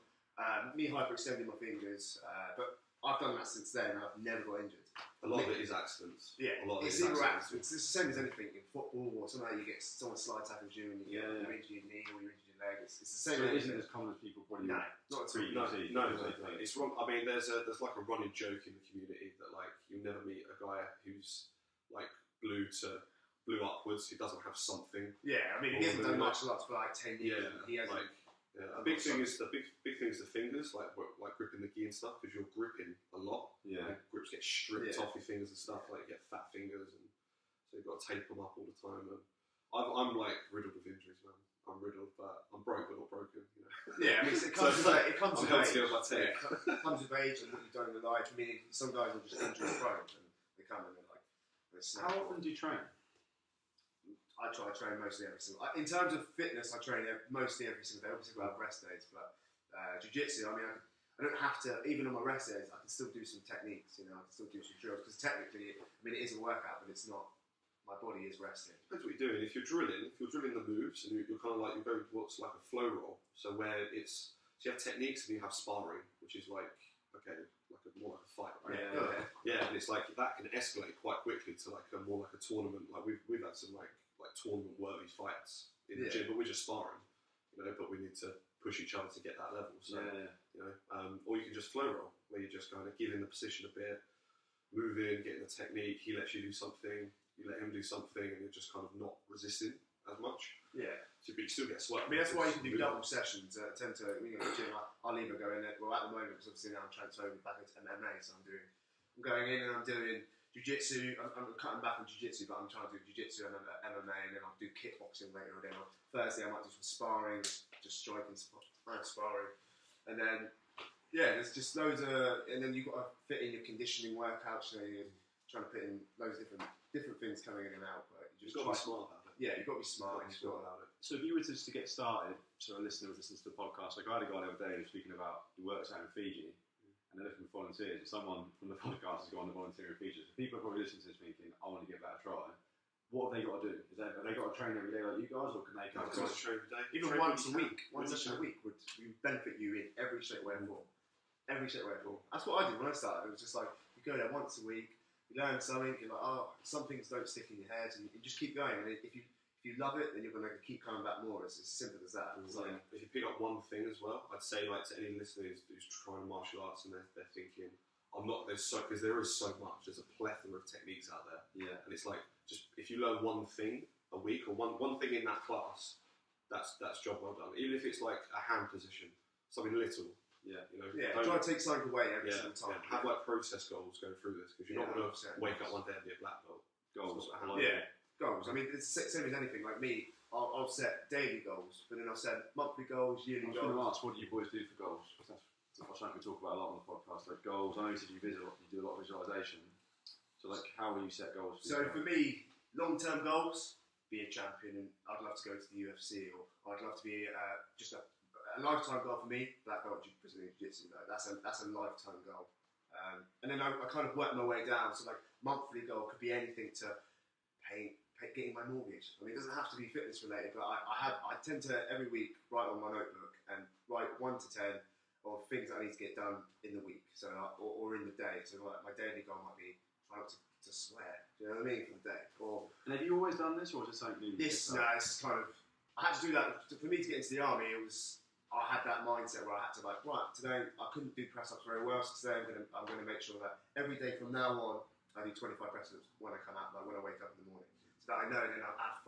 me hyperextending my fingers. But I've done that since then, and I've never got injured. A lot of it is accidents. Yeah, it's either accidents. It's the same as anything in football, or something like you get someone slide tackles you, and you injure your knee or you injure your leg. It's the same. So it isn't as common as people probably. No, not at all. No. It's wrong. I mean, there's like a running joke in the community that like you never meet a guy who's like blue upwards who doesn't have something. Yeah, I mean, he hasn't done martial arts for like 10 years. Yeah, he hasn't. Like, a big thing is the fingers, like gripping the gi and stuff, because you're gripping a lot. Yeah, and grips get stripped off your fingers and stuff. Like you get fat fingers, and so you've got to tape them up all the time. And I'm like riddled with injuries, man. I'm riddled, but I'm broke but not broken. You know? Yeah, I mean, it comes with age. It comes with age and what you've done in your life. I mean, some guys are just injury prone, and they come and they're like, how often do you train? I try to train mostly every single. In terms of fitness, I train mostly every single day. Obviously, we'll have rest days, but jiu-jitsu. I mean, I don't have to. Even on my rest days, I can still do some techniques. You know, I can still do some drills because technically, I mean, it is a workout, but it's not. My body is resting. Depends what you're doing. If you're drilling the moves, and you're kind of like you're going to what's like a flow roll. So where it's you have techniques and you have sparring, which is like more like a fight, right? Yeah, and it's like that can escalate quite quickly to like more like a tournament. Like we've had some like tournament worthy fights in the gym, but we're just sparring, you know. But we need to push each other to get that level. So you know, or you can just flow roll, where you're just kind of giving the position a bit, moving, getting the technique. He lets you do something, you let him do something, and you're just kind of not resisting as much. Yeah. So but you still get sweat. I mean, that's why you can do double sessions. Tend to, when you go to the gym, I'll either go in there. Well, at the moment, because obviously now I'm transferring back into MMA, so I'm going in and I'm doing jiu-jitsu. I'm cutting back on jiu-jitsu, but I'm trying to do jiu-jitsu and MMA, and then I'll do kickboxing later. And then on Thursday, I might do some sparring, just striking, sparring, and then there's just loads of, and then you've got to fit in your conditioning workouts. So you're trying to put in loads of different things coming in and out. But You've got to be smart about it. Yeah, you've got to be smart. About it. So if you were to get started, so a listener was listening to the podcast, like I had a guy the other day who was speaking about he works out in Fiji and they're looking for volunteers. And someone from the podcast has gone to volunteer in Fiji. So people are probably listening to this thinking, I want to give that a try. What have they got to do? Have they got to train every day like you guys, or can they come? Train every day. Even once a week, one session a week would benefit you in every shape, way, and form. Every shape, way, and form. That's what I did when I started. It was just like you go there once a week, you learn something. You're like, some things don't stick in your head, and you just keep going. And if you love it, then you're going to keep coming back more. It's as simple as that. It's like, if you pick up one thing as well, I'd say like to any listener who's trying martial arts and they're thinking, because there is so much. There's a plethora of techniques out there. Yeah. And it's like, just if you learn one thing a week or one thing in that class, that's job well done. Even if it's like a hand position, something little. Yeah. Try to take something away every single time. Have like process goals going through this, because you're not going to wake up one day and be a black belt. Goals. Goals. I mean, it's the same as anything. Like me, I'll set daily goals, but then I'll set monthly goals, yearly goals. I was going to ask, what do you boys do for goals? That's something we talk about a lot on the podcast, like goals. I know you said you do a lot of visualization. So, like, how will you set goals? For me, long-term goals, be a champion, and I'd love to go to the UFC, or I'd love to be just a lifetime goal for me. Black belt Brazilian Jiu-Jitsu, that's a lifetime goal. And then I kind of work my way down. So, like, monthly goal could be anything to getting my mortgage. I mean, it doesn't have to be fitness related, but I tend to every week write on my notebook and write 1 to 10 of things that I need to get done in the week, so or in the day. So like my daily goal might be try not to swear. Do you know what I mean, for the day? And have you always done this, or is it something new? This is kind of, I had to do that for me to get into the army. I had that mindset where I had to today I couldn't do press ups very well, so today I'm going to make sure that every day from now on I do 25 press ups when I come out, like when I wake up in the morning. That I know, and then I'll add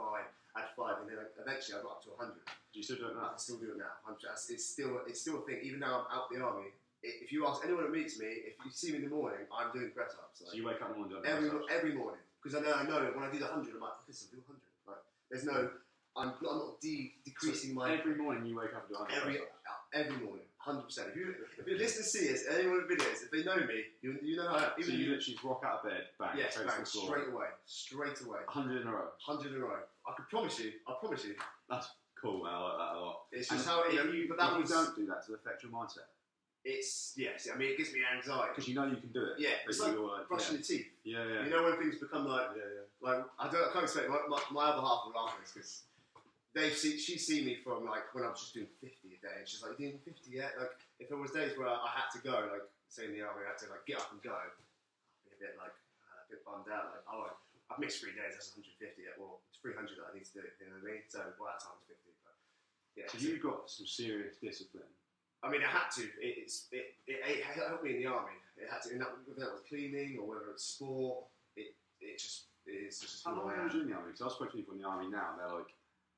5, and then eventually I got up to 100. Do you still do it now? I can still do it now. It's still a thing. Even now I'm out the army. If you ask anyone that meets me, if you see me in the morning, I'm doing press ups. So you wake up in the morning doing every morning, because I know when I do the 100, I'm like, listen, do 100. Like, there's no, I'm not decreasing my. Every morning you wake up and do 100. Every morning. 100%. If you listen to see us, anyone with videos, if they know me, you know how I am. So you literally just rock out of bed, bang, bang, straight away. 100 in a row. 100 in a row. I promise you. That's cool, man. I like that a lot. It's just how it is. But you don't do that to affect your mindset. I mean, it gives me anxiety. Because you know you can do it. Yeah, it's like brushing your teeth. Yeah. You know when things become like I can't expect my other half will laugh at this, because she's seen me from like when I was just doing 50 a day, and she's like, "You doing 50 yet?" Like, if there was days where I had to go, like say in the army, I had to like get up and go, I'd be a bit like a bit bummed out. Like, I've missed 3 days. That's 150. Well, it's 300 that I need to do. You know what I mean? So that time's 50. But yeah. So you've got some serious discipline. I mean, it had to. It helped me in the army. It had to. Whether it was cleaning or whether it's sport, it's just. How long were you in the army? Because I spoke to people in the army now, and they're like,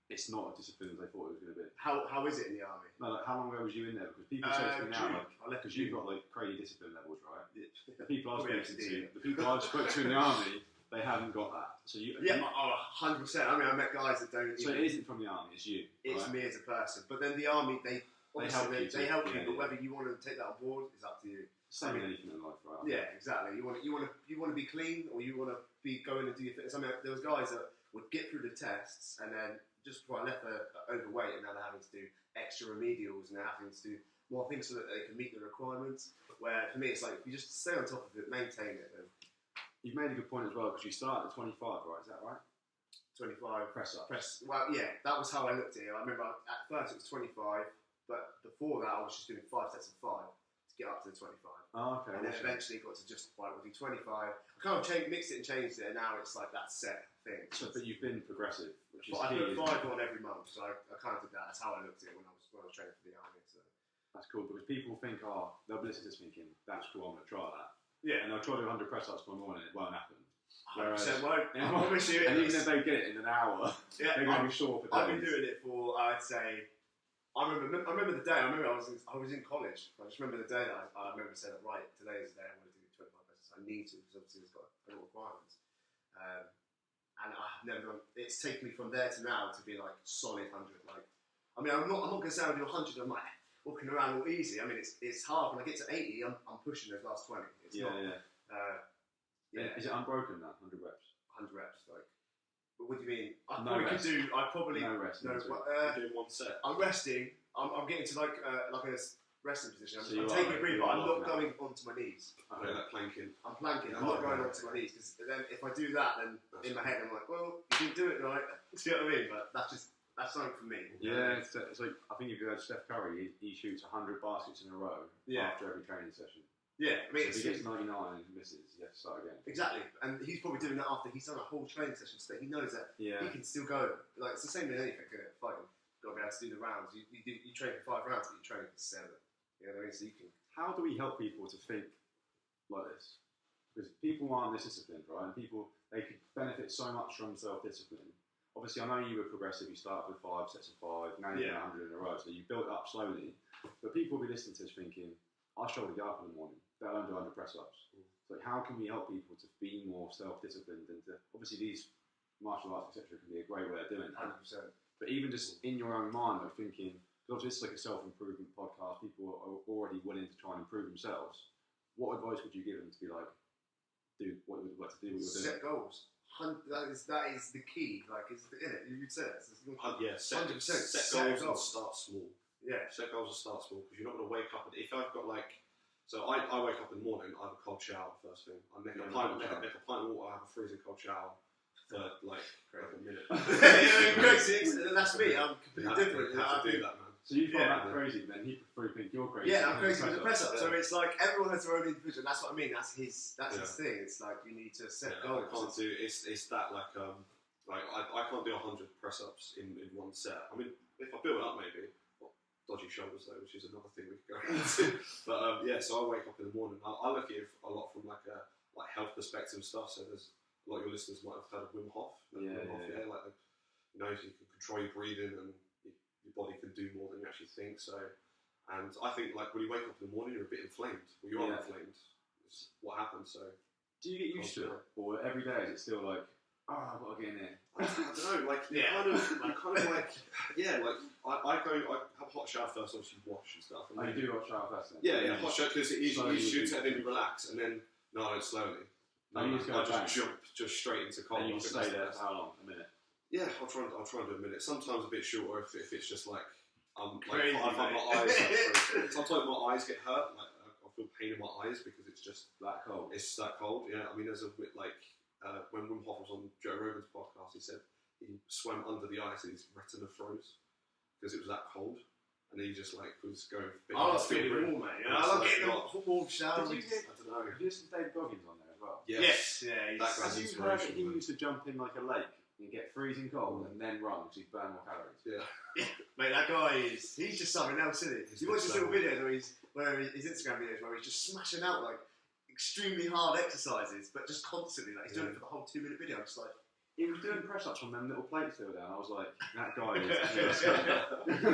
it's not as disciplined as they thought it was going to be. How is it in the army? No, like, how long ago was you in there? Because people say to me now, because you've got like crazy discipline levels, right? The people I've spoken to in the army, they haven't got that. So 100%. I mean, I met guys that don't. So it isn't from the army; it's you. It's me as a person. But then the army, they help you. But whether you want to take that on board is up to you. Same with anything in life, right? Yeah, exactly. You want to be clean, or you want to be going and do your fitness. I mean, there was guys that would get through the tests and then just before I left, they're overweight, and now they're having to do extra remedials, and they're having to do more things so that they can meet the requirements. Where for me, it's like if you just stay on top of it, maintain it. Then you've made a good point as well, because you started at 25, right? Is that right? 25 press ups. Well, yeah, that was how I looked at it. I remember at first it was 25, but before that I was just doing 5 sets of 5 to get up to the 25. Oh, okay. And then eventually got to just we'll do 25. I kind of mixed it and changed it, and now it's like that set thing. So, but you've been progressive, which is I key. put 5 on every month, so I kind of did that. That's how I looked at it when I was training for the army. So that's cool, because people think, they'll be listening to this thinking, that's cool, I'm going to try that. Yeah. And they'll try to do 100 press ups by morning, it won't happen. Whereas, 100% won't. I promise you. And even if they get it in an hour, yeah, they're going to be sore for days. I've been doing it for, I'd say, I remember the day. I was in college. I just remember the day that I remember saying, right, today is the day I'm going to do 25 presses. I need to, because obviously it's got a lot of requirements. And I've never done. It's taken me from there to now to be like solid 100. Like, I mean, I'm not going to say I'll do 100. I'm like walking around all easy. I mean, it's hard. When I get to 80, I'm pushing those last 20. It's not. Yeah. Is it unbroken now? 100 reps. 100 reps. Like, but what do you mean? I No probably rest. could do. I probably No rest. no. You're doing one set. I'm resting. I'm getting to like a resting position. So I'm you taking are- a breather. you are I'm not locking going onto my knees. Okay, like planking. I'm planking. I'm Yeah, not going okay. onto my knees because then if I do that, then in my head I'm like, well, you didn't do it right. Do you know what I mean? But that's something for me. Yeah, it's like I think if you heard Steph Curry, he shoots 100 baskets in a row after every training session. Yeah, I mean, So if he gets 99 and he misses, you have to start again. exactly, and he's probably doing that after he's done a whole training session, so he knows that he can still go. Like it's the same with anything, isn't it? Fighting, got to be able to do the rounds. You train for 5 rounds, but you train for 7. You know what I mean? So you can. How do we help people to think like this? Because people aren't this disciplined, right? And people, they could benefit so much from self-discipline. Obviously, I know you were progressive. You started with 5 sets of 5, now you're doing 100 in a row. So you built up slowly. But people will be listening to this thinking, I struggle to get up in the morning. Let alone do 100 press-ups. So how can we help people to be more self-disciplined and to, obviously these martial arts, etc., can be a great way of doing that. 100%. But even just in your own mind, like thinking, because this is like a self-improvement podcast, people are already willing to try and improve themselves. What advice would you give them to be like, do what you would like to do? What you're doing? Set goals. That is the key. Like, it's in it. You said it. Set 100%. goals and start small. Yeah. Set goals and start small because you're not going to wake up. If I've got like, so I wake up in the morning, I have a cold shower first thing. I make a pint of water, I have a freezing cold shower for like a minute. Crazy. That's me. I'm completely different. You have to do that, man. So you find that crazy, then he probably think you're crazy. Yeah, I'm crazy with the press up. So it's like everyone has their own individual. That's what I mean. That's his thing. It's like you need to set goals. I can't do it's that like I can't do 100 press ups in one set. I mean, if I build up maybe. Dodgy shoulders though, which is another thing we could go into. But so I wake up in the morning. I look at it a lot from like a health perspective and stuff. So there's a lot of your listeners might have heard of Wim Hof. Wim Hof, like you know, if you can control your breathing and your body can do more than you actually think. So, and I think like when you wake up in the morning, you're a bit inflamed. Well, you are inflamed. It's what happens. So, do you get used to it, or every day is it still like, I've got to get in there? I don't know, like you kind of like I have a hot shower first, obviously wash and stuff. And you do hot shower first then? Yeah, hot shower because it easily shoots and then you relax and then I don't slowly. I just jump straight into cold. And you stay there for how long? A minute? Yeah, I'll try and do a minute. Sometimes a bit shorter if it's just like Crazy, I find my eyes. Sometimes my eyes get hurt. Like I feel pain in my eyes because it's just that cold. It's that cold. Yeah, I mean there's a bit like. When Wim Hof was on Joe Rogan's podcast, he said he swam under the ice and his retina froze because it was that cold, and he just like was going. I was feeling warm, mate. I love getting a football shower. I don't know. Have you listened to Dave Goggins on there as well? Yes. Yeah. Have you heard that he used to jump in like a lake and get freezing cold and then run because he'd burn more calories? Yeah. Mate, that guy he's just something else, isn't he? You watch his little videos where his Instagram videos where he's just smashing out like extremely hard exercises, but just constantly. Like he's doing it for the whole 2-minute video. I'm just like, he was doing press ups on them little plates the other day, and I was like, that guy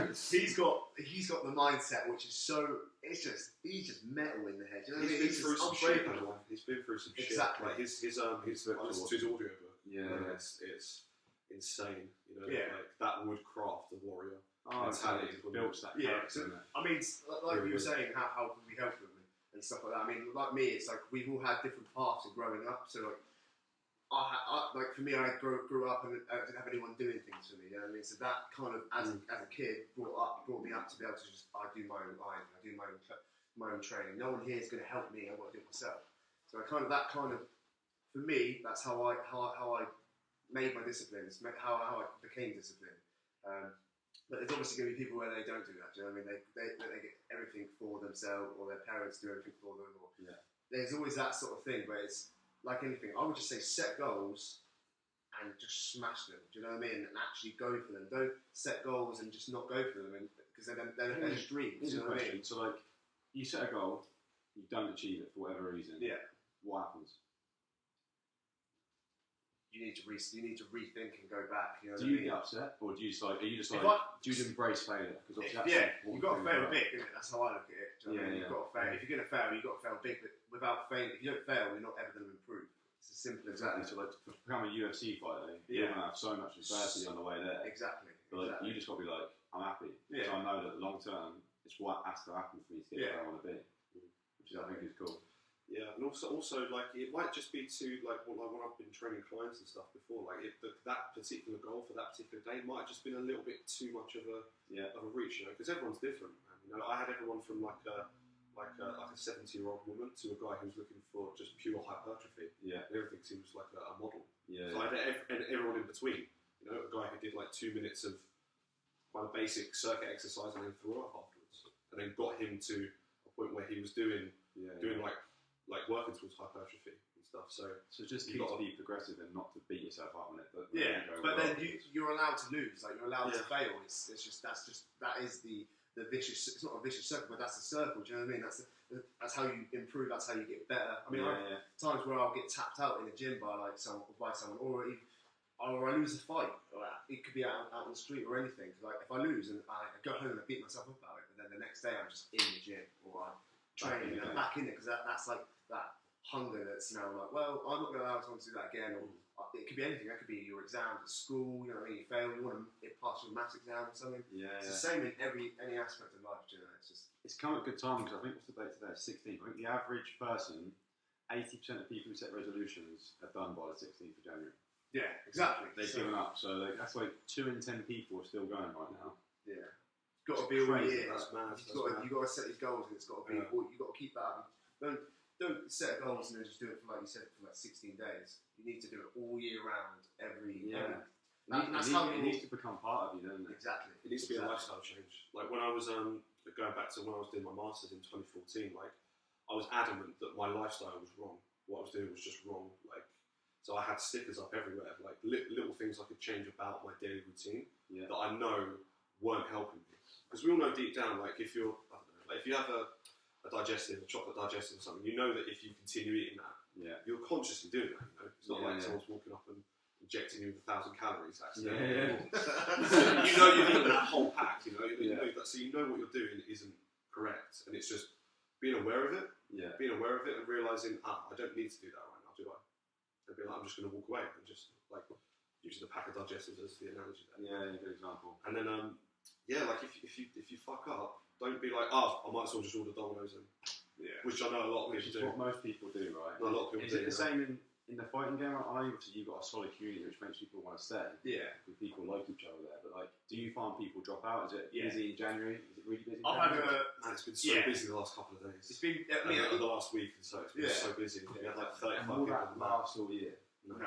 is. he's got the mindset, which is so. He's just metal in the head. You know what I mean? He's been through some shit. He's been through some shit. Exactly. Like his I listened to his audio book. Yeah, it's insane. You know, yeah. Like that woodcraft, the warrior. That's how he built that character. So, I mean, like we were saying, how can we help them? And stuff like that. I mean, like me, it's like we've all had different paths of growing up. So like, like for me, I grew up and I didn't have anyone doing things for me. You know what I mean? So that kind of, as a kid, brought me up to be able to just I do my own life, I do my own training. No one here is going to help me. I want to do it myself. So for me, that's how I made my disciplines, how I became disciplined. But there's obviously going to be people where they don't do that. Do you know what I mean? They get everything for themselves, or their parents do everything for them. Or there's always that sort of thing. But it's like anything. I would just say set goals and just smash them. Do you know what I mean? And actually go for them. Don't set goals and just not go for them, because they're just dreams. Do you know what I mean? So like, you set a goal, you don't achieve it for whatever reason. Yeah. What happens? you need to rethink and go back. You know do you get upset, or do you just like? Are you just like? Do you embrace failure? Because you've got to fail big, isn't it? That's how I look at it. Do you know what I mean? You've got to fail. Yeah. If you're going to fail, you've got to fail big. But without failing, if you don't fail, you're not ever going to improve. It's as simple as that. So like to become a UFC fighter, you're going to have so much adversity on the way there. Exactly. But like, you just got to be like, I'm happy. Yeah. So I know that long term, it's what has to happen for me to get where I want to be, which I think is cool. Yeah, and also like it might just be to like when I've been training clients and stuff before, like that particular goal for that particular day might have just been a little bit too much of a reach, you know, because everyone's different. Man. You know, I had everyone from like a 70-year-old woman to a guy who's looking for just pure hypertrophy. Yeah, and everything seems like a model. Yeah, so I had everyone in between. You know, a guy who did like 2 minutes of kind of basic circuit exercise and then threw up afterwards, and then got him to a point where he was doing like working towards hypertrophy and stuff. So just keep to be progressive and not to beat yourself up on it. But then you're allowed to lose. Like you're allowed to fail. It's just that is the vicious. It's not a vicious circle, but that's the circle. Do you know what I mean? That's how you improve. That's how you get better. I mean, times where I'll get tapped out in the gym by someone, or I lose a fight. Or it could be out on the street or anything. Like if I lose and I go home and I beat myself up about it, but then the next day I'm just in the gym or I'm training and I'm back in it because that's like that hunger that's now like, well, I'm not going to allow someone to do that again. Or it could be anything. That could be your exams at school. You know what I mean? You fail. You want to pass your maths exam or something. Yeah, it's the same in any aspect of life. You know, it's come at a good time because I think what's the date today? 16th. I think the average person, 80% of people who set resolutions are done by the 16th of January. Yeah, exactly. They've given up. So that's like 2 in 10 people are still going right now. Yeah. It's got to be all year. That's mad. You've got to set these goals and it's got to be. You've got to keep that up. Don't set goals and then just do it for like you said for like 16 days. You need to do it all year round. That's how it needs to become part of you, doesn't it? Exactly. It needs to be a lifestyle change. Like when I was going back to when I was doing my masters in 2014, like I was adamant that my lifestyle was wrong. What I was doing was just wrong. Like so I had stickers up everywhere, like little things I could change about my daily routine that I know weren't helping me. Because we all know deep down, like if you're, I don't know, like if you have a chocolate digestive or something, you know that if you continue eating that, you're consciously doing that. You know, it's not like someone's walking up and injecting you with 1,000 calories accidentally. You know you're eating that whole pack. You know that, so you know what you're doing isn't correct, and it's just being aware of it. Being aware of it and realizing, I don't need to do that right now, do I? And being like, I'm just going to walk away and just like using the pack of digestives as the analogy there. Yeah, good example. And then like if you fuck up, don't be like, I might as well just order Domino's and which I know a lot of people do. What most people do, right? No, a lot of people do. Is it the same in the fighting game? I know obviously you've got a solid community which makes people want to stay. Yeah. Because people like each other there. But like, do you find people drop out? Is it busy in January? Is it really busy? It's been so busy the last couple of days. It's been the last week and so it's been so busy. We had like 35 and will people. that last all year? No.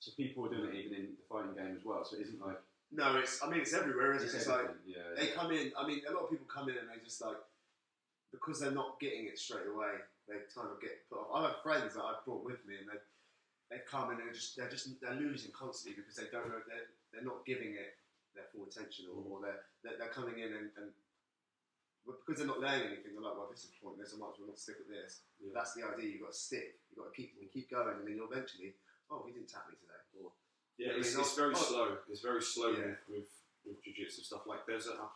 So people are doing it even in the fighting game as well. So it isn't like. No, it's everywhere, isn't it? It's like they come in. I mean, a lot of people come in and they just like because they're not getting it straight away. They kind of get put off. I've had friends that I've brought with me, and they come in and they're losing constantly because they don't know they're not giving it their full attention, or they're coming in and because they're not learning anything. They're like, well, this is pointless. I might as well not stick at this. That's the idea. You've got to stick. You've got to keep going, and then you'll eventually. Oh, he didn't tap me today. Or it's very slow. It's very slow with jiu-jitsu stuff. Like there's I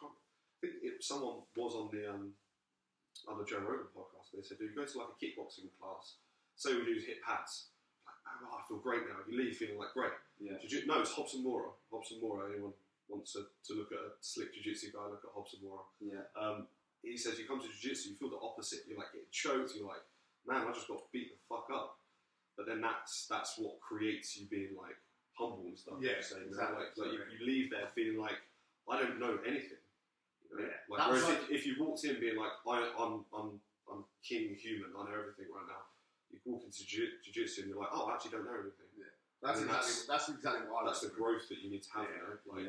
think someone was on the Joe Rogan podcast. They said, do you go to like a kickboxing class? Say we do hit pads. Like, I feel great now. You leave feeling like great. Yeah. No, it's Hobson Mora. Hobson Mora. Anyone wants to look at a slick jiu-jitsu guy? Look at Hobson Mora. Yeah. He says you come to jiu-jitsu, you feel the opposite. You're like getting choked. You're like, man, I just got beat the fuck up. But then that's what creates you being like humble and stuff. Yeah, exactly. Like you leave there feeling like I don't know anything. You know? Yeah. Like, whereas if you walked in being like I'm king human, I know everything right now. You walk into jiu-jitsu and you're like, I actually don't know anything. Yeah. That's exactly what I. That's the growth that you need to have. You know? Like,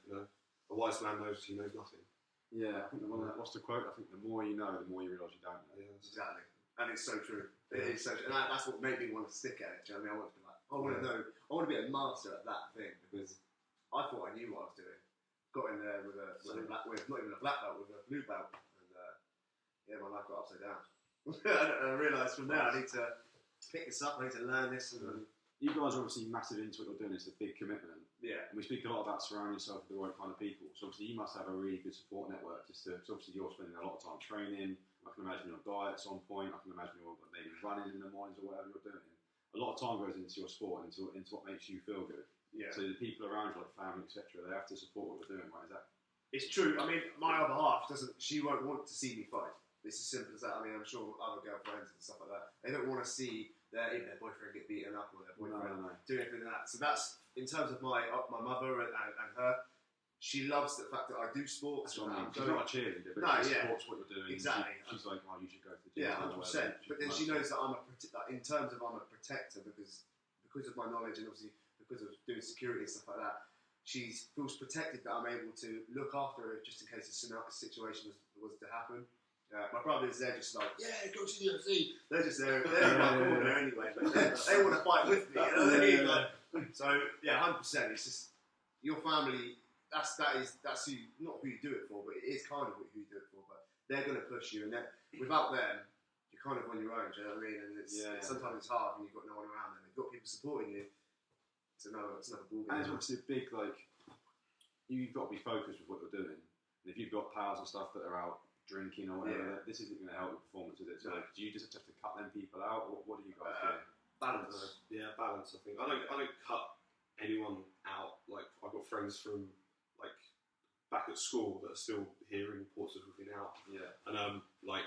you know, a wise man knows he knows nothing. Yeah, I think what's the quote? I think the more you know, the more you realise you don't know. Yeah, exactly. And it's so true. It is so true. And that's what made me want to stick at it. Do you know what I mean? I want to be like, I want to know. I want to be a master at that thing because I thought I knew what I was doing. Got in there with not even a black belt, with a blue belt, and my life got upside down. I realised from there I need to pick this up. I need to learn this, and you guys are obviously massive into what you're doing. It's a big commitment. Yeah. And we speak a lot about surrounding yourself with the right kind of people. So obviously you must have a really good support network. So obviously you're spending a lot of time training. I can imagine your diet's on point. I can imagine you're maybe running in the mornings or whatever you're doing. A lot of time goes into your sport, into what makes you feel good. Yeah. So the people around you, like family, etc., they have to support what you're doing, right? Is that? It's true. I mean, my other half doesn't. She won't want to see me fight. It's as simple as that. I mean, I'm sure other girlfriends and stuff like that, they don't want to see even their boyfriend get beaten up or their boyfriend do anything like that. So that's in terms of my mother and her. She loves the fact that I do sports. She's not a cheerleader, but she supports what you're doing. Exactly. She's like, oh, you should go to the gym. Yeah, 100%. But then she knows that in terms of I'm a protector because of my knowledge and obviously because of doing security and stuff like that. She feels protected that I'm able to look after her just in case a situation was to happen. My brothers, they're just like, yeah, go to the UFC. They're just there. They're in my corner anyway. But they want to fight with me. You know what I mean? Like, so yeah, 100%. It's just your family. That's who, not who you do it for, but it is kind of who you do it for. But they're going to push you, and without them, you're kind of on your own. Do you know what I mean? And sometimes it's hard when you've got no one around them. You've got people supporting you. It's another ball game. And it's obviously a big you've got to be focused with what you're doing. And if you've got pals and stuff that are out drinking or whatever, this isn't going to help your performance, is it? So do you just have to cut them people out, or what do you guys do? Balance. Yeah, balance. I think I don't cut anyone out. Like I've got friends from like back at school that are still here in Portsmouth with me now. Yeah. And like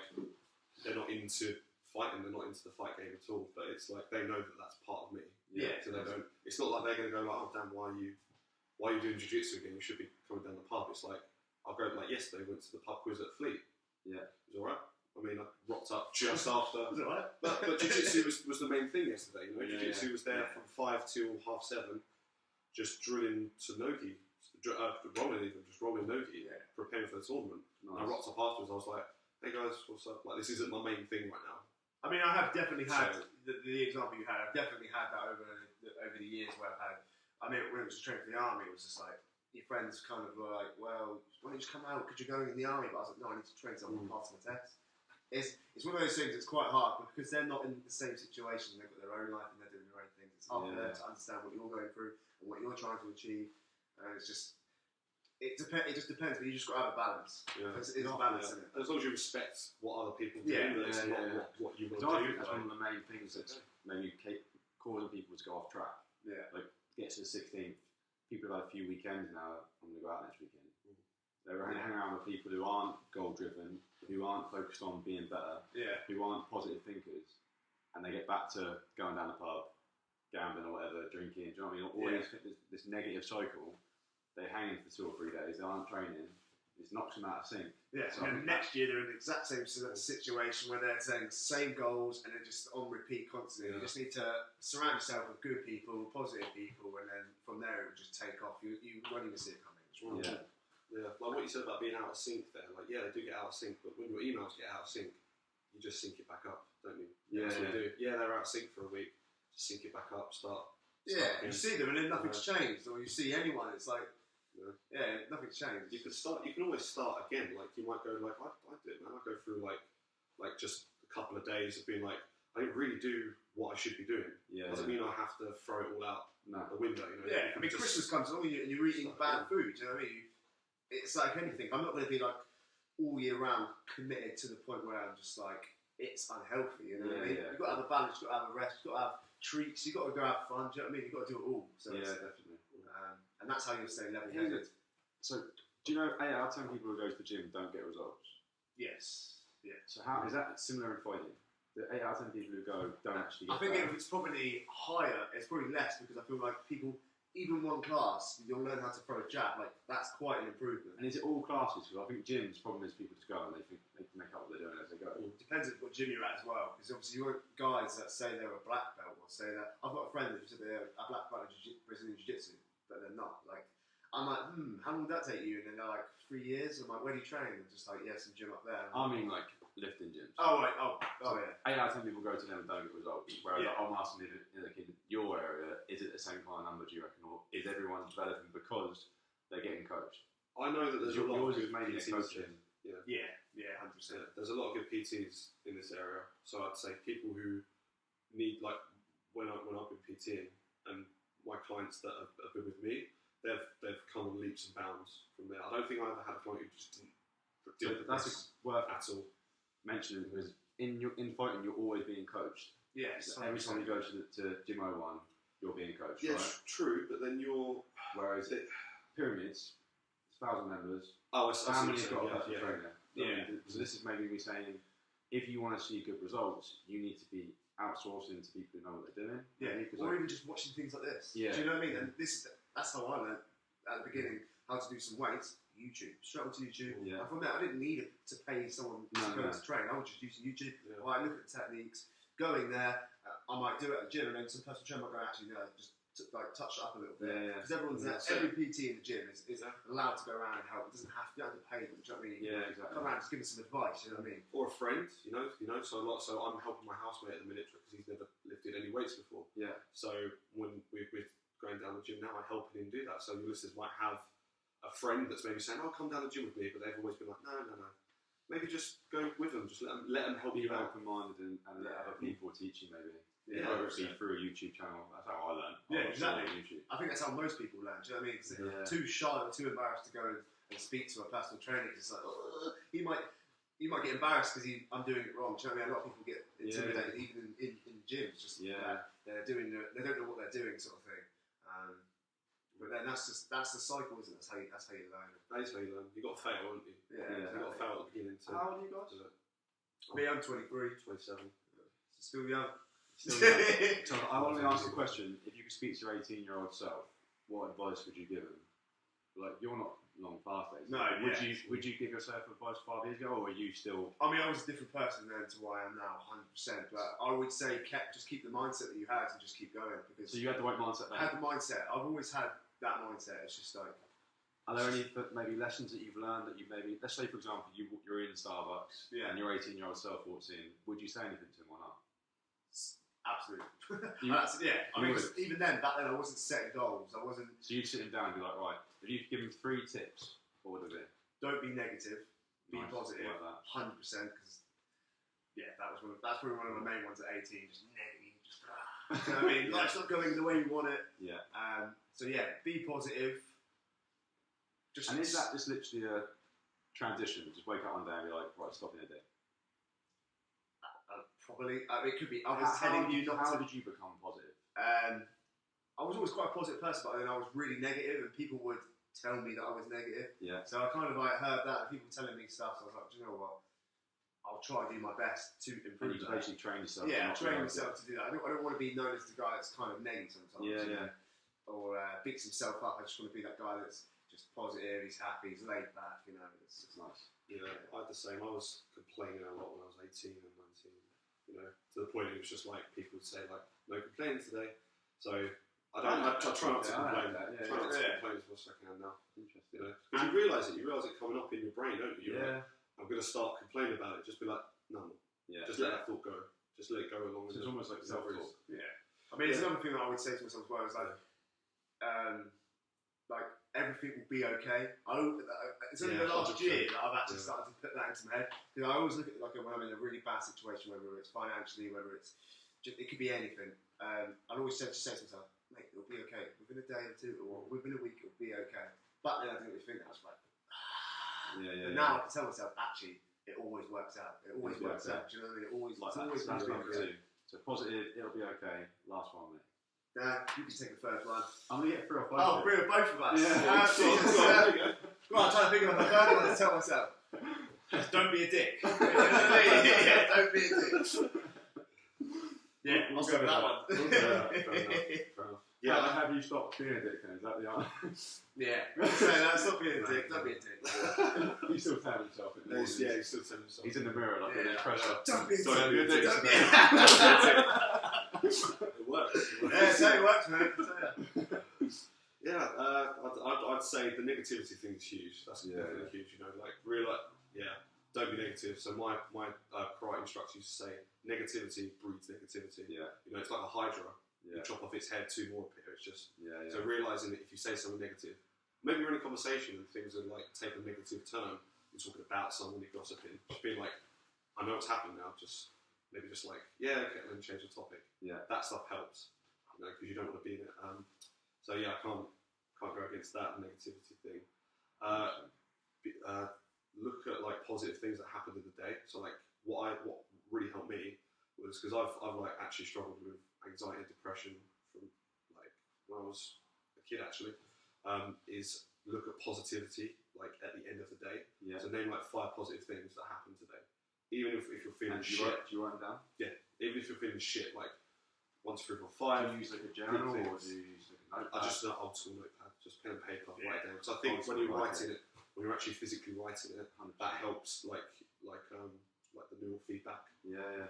they're not into fighting. They're not into the fight game at all. But it's like they know that that's part of me. Yeah. So they don't. It's not like they're going to go like, oh damn, why are you doing jiu-jitsu again? You should be coming down the pub. It's like I'll go like yesterday. Went to the pub quiz at Fleet. Yeah. It was alright. I mean, I rocked up just after. It was alright. But jiu-jitsu was the main thing yesterday. You know, jiu-jitsu was there from 5 till 7:30, just drilling to nogi, rolling nogi, preparing for the tournament. Nice. And I rocked up afterwards. I was like, "Hey guys, what's up? Like, this isn't my main thing right now." I mean, I have definitely had the example you had. I've definitely had that over the years where I've had. I mean, when I was training for the army, it was just like your friends kind of were like, "Well, why don't you just come out? Because you're going in the army." But I was like, "No, I need to train so I can pass my test." It's one of those things that's quite hard because they're not in the same situation. They've got their own life and they're doing their own things. It's hard for them to understand what you're going through and what you're trying to achieve. And it's just it just depends. But you just got to have a balance. Yeah. It's a balance, isn't it? As long as you respect what other people do, it's not what you want to do. I think that's one of the main things that's maybe causing people to go off track. Yeah. Like get to the 16th. People have had a few weekends now. I'm going to go out next weekend. They're hanging around with people who aren't goal driven, who aren't focused on being better, who aren't positive thinkers, and they get back to going down the pub, gambling or whatever, drinking. Do you know what I mean? All this negative cycle. They hang in for 2 or 3 days. They aren't training. It knocks them out of sync. Yeah. So and next year they're in the exact same situation where they're saying same goals and they're just on repeat constantly. You just need to surround yourself with good people, positive people, and then from there it will just take off. You won't even see it coming. It's really cool. Yeah, like what you said about being out of sync there. Like, they do get out of sync, but when your emails get out of sync, you just sync it back up, don't you? Yeah, you do. Yeah, they're out of sync for a week. Just sync it back up, start you see them and then nothing's changed. Or you see anyone, it's like, nothing's changed. You can always start again. Like, you might go like, I do it, man. I go through like just a couple of days of being like, I didn't really do what I should be doing. Doesn't mean I have to throw it all out the window. You know? Yeah, I mean, Christmas comes along and you're eating bad food. You know what I mean? It's like anything. I'm not going to be like all year round committed to the point where I'm just like it's unhealthy. You know what I mean? You've got to have a balance. You've got to have a rest. You've got to have treats. You've got to go have fun. Do you know what I mean? You've got to do it all. So definitely. And that's how you'll stay level-headed. So, do you know 8 out of 10 people who go to the gym don't get results? Yes. Yeah. So how is that similar in fighting? The 8 out of 10 people who go don't actually get I think it's probably higher. It's probably less because I feel like people. Even one class, you'll learn how to throw a jab. Like that's quite an improvement. And is it all classes? Because I think gyms' problem is people just go and they think they can make up what they're doing as they go. It depends on what gym you're at as well. Because obviously you want guys that say they're a black belt or say that. I've got a friend who said they're a black belt in Brazilian Jiu-Jitsu, but they're not. Like I'm like, how long did that take you? And then they're like 3 years. I'm like, where do you train? And just like, some gym up there. I mean, like lifting gyms. Oh right. Oh yeah. 8 out of 10 people go to them and don't get results. Whereas I'm asking in your area, is it the same kind of number? Do you reckon, or is everyone developing because they're getting coached? I know that there's a lot of good mainly PTs. coaching. Yeah, 100%. There's a lot of good PTs in this area. So I'd say people who need, like, when I've been PTing, and my clients that have been with me, they've come on leaps and bounds from there. I don't think I ever had a client who just didn't deal with That's worth at all. mentioning, because in fighting you're always being coached. Yes. Every time you go to Gym 01, you're being coached. Yeah, right? true, but then Whereas pyramids, 1,000 members, family's family's got a personal trainer. Yeah. So this is maybe me saying, if you want to see good results, you need to be outsourcing to people who know what they're doing. Yeah, Because or even just watching things like this. Yeah. Do you know what I mean? And that's how I learned at the beginning how to do some weights. YouTube, straight onto YouTube. Yeah. And from there, I didn't need to pay someone to go to train. I was just using YouTube. Yeah. I look at the techniques, going there. I might do it at the gym, and then some personal trainer might go, actually, no, just touch it up a little bit. Yeah. Because everyone's there. Yeah. Every PT in the gym is allowed to go around and help. It doesn't have to. You don't have to pay them. Do you know what I mean? Yeah, exactly. Come around, just give us some advice. You know what I mean? Or a friend, you know. So I'm helping my housemate at the minute because he's never lifted any weights before. Yeah. So when we're going down the gym now, I'm helping him do that. So your listeners might have a friend that's maybe saying, "Oh, come down the gym with me," but they've always been like, "No. Maybe just go with them. Just let them help Be you out." open-minded and let other people teach you, maybe. Yeah, Whether it be through a YouTube channel. That's how I learned. Yeah, I watched exactly. it on YouTube. I think that's how most people learn. Do you know what I mean? 'Cause they're Yeah. too shy or too embarrassed to go and speak to a personal trainer. It's like, he might get embarrassed because I'm doing it wrong. Do you know what I mean? A lot of people get intimidated even in gyms. Just they don't know what they're doing, sort of thing. But then that's the cycle, isn't it? That's how you learn. That is how you learn. You got to fail, haven't you? Yeah. You got to fail at the beginning. How old are you guys? Me, I'm 23, 27. still young. Still young. So I want to ask a question. If you could speak to your 18-year-old self, what advice would you give him? Like, you're not long past 18. No, Would you give yourself advice 5 years ago, or were you still? I mean, I was a different person then to what I am now, 100%. But I would say just keep the mindset that you had and just keep going. Because So you had the right mindset then? I had the mindset. I've always had that mindset. It's just like. Are there any maybe lessons that you've learned that you maybe, let's say for example, you're in Starbucks and your 18-year-old self walks in, would you say anything to him or not? Absolutely. You- I mean, even then, back then, I wasn't setting goals. I wasn't. So you'd sit him down and be like, right, if you could give him 3 tips, what would it be? Don't be negative. Be Nice, positive. I like that. 100%. Because that's probably one of my main ones at 18. Just negative. Just, you know what I mean? Life's not going the way you want it. Yeah. So yeah, be positive. And is that just literally a transition? Just wake up one day and be like, right, stop being a dick. Probably. It could be. I was telling you not How to. did you become positive? I was always quite a positive person, but then I was really negative, and people would tell me that I was negative. Yeah. So I kind of like heard that, and people telling me stuff. So I was like, do you know what? I'll try and do my best to And improve you that. basically train yourself. Yeah, to not train be myself to do that. I don't want to be known as the guy that's kind of negative sometimes. Yeah, you yeah. know, or beats himself up. I just want to be that guy that's just positive. He's happy. He's laid back. You know, it's nice. Yeah, I had the same. I was complaining a lot when I was 18 and 19. You know, to the point it was just like people would say like, "No complaining today." So I try not to complain. Try not to complain as much as I can now. Interesting. You know, because you realise it coming up in your brain, don't you? You're Yeah. like, I'm going to start complaining about it. Just be like, no. Yeah. Just let that thought go. Just let it go along. So it's almost like self-talk. yeah. I mean, it's another thing that I would say to myself as well is like everything will be okay. It's only the last 100%. year that I've actually started to put that into my head. Because I always look at it like when I'm in a really bad situation, whether it's financially, whether it's just, it could be anything. I'd always say to myself, mate, it'll be okay. Within a day or two, or within a week, it'll be okay. But then I didn't really think that. I was like, but now I can tell myself, actually, it always works out. It always works out. Do you know what I mean? It always, Like it's always that's going to be number okay. 2. So positive, it'll be okay. Last one, mate. Nah, you can take the first one. I'm gonna get 3 or 5. Oh, 3 of both of us. Yeah. Jesus. Go on, I'm trying to think of a third one to tell myself. Just don't be a dick. You know what I mean? Yeah, don't be a dick. Yeah, We'll I'll go go with that one. We'll go with that. Fair enough. Yeah, How have you stopped being a dick then? Is that the answer? Yeah, so that's not being a dick. Don't be a dick. He still tells himself in the morning. yeah, he's still telling himself. He's in the mirror like Yeah. under pressure. Don't be a Don't be a dick. dick. Don't be a It works. Yeah, so it works, man. I can tell you. Yeah, I'd say the negativity thing is huge. That's definitely huge. You know, like don't be negative. So my karate instructor used to say, negativity breeds negativity. Yeah. You know, it's like a hydra. Yeah. You chop off its head, 2 more appear. It's just so Yeah. realizing that if you say something negative, maybe you're in a conversation and things are like take a negative turn. You're talking about someone, you're gossiping. Just being like, I know what's happened now. Just maybe just like, yeah, okay, let me change the topic. Yeah. That stuff helps. because you don't want to be in it. So yeah, I can't go against that negativity thing. Look at like positive things that happened in the day. So like what really helped me was because I've like actually struggled with anxiety and depression from like when I was a kid actually. Is look at positivity like at the end of the day. Yeah. So name like 5 positive things that happened today. Even if you're feeling Do shit. you write them down? Yeah. Even if you're feeling shit, like 1, 2, 3, 4, 5. Do you use like a journal or do you use like a notepad? I just an old school notepad, just pen and paper, write it down. So I think Old when school you're writing. writing it, when you're actually physically writing it, 100%. that helps like the neural feedback. Yeah.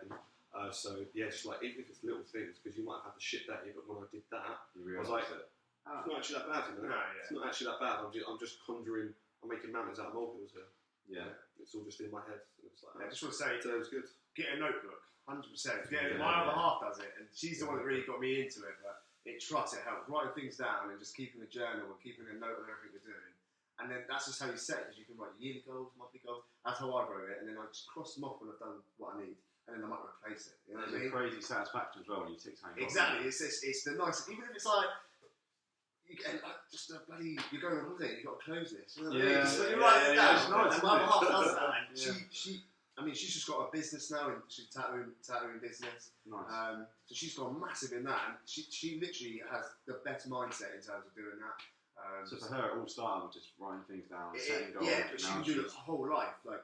So yeah, just like even if it's little things, because you might have had a shit day, but when I did that, You I was realise like, it. it's not actually that bad, you know. No, yeah. It's not actually that bad. I'm just conjuring. I'm making mountains out of molehills here. Yeah. It's all just in my head. And it's like, I just want to say, sounds good. get a notebook, 100%. Yeah, My other yeah. half does it, and she's the one that really got me into it. But it helps. Writing things down and just keeping a journal and keeping a note of everything you're doing. And then that's just how you set it, because you can write yearly goals, monthly goals. That's how I wrote it, and then I just cross them off when I've done what I need, and then I might replace it. You know what I There's a mean? crazy satisfaction as well when you tick something off. Exactly. It's the nice, even if it's like. You get like just a bloody. You're going on holiday. You've got to close this. You know what I mean? Yeah, So you yeah, write it yeah, down. it's nice, And my other isn't half it? does that. And Yeah. she's just got a business now, and she's tattooing business. Nice. So she's gone massive in that, and she literally has the best mindset in terms of doing that. So for her, it all started with just writing things down, setting goals. Yeah, but she now can do it she's- her whole life, like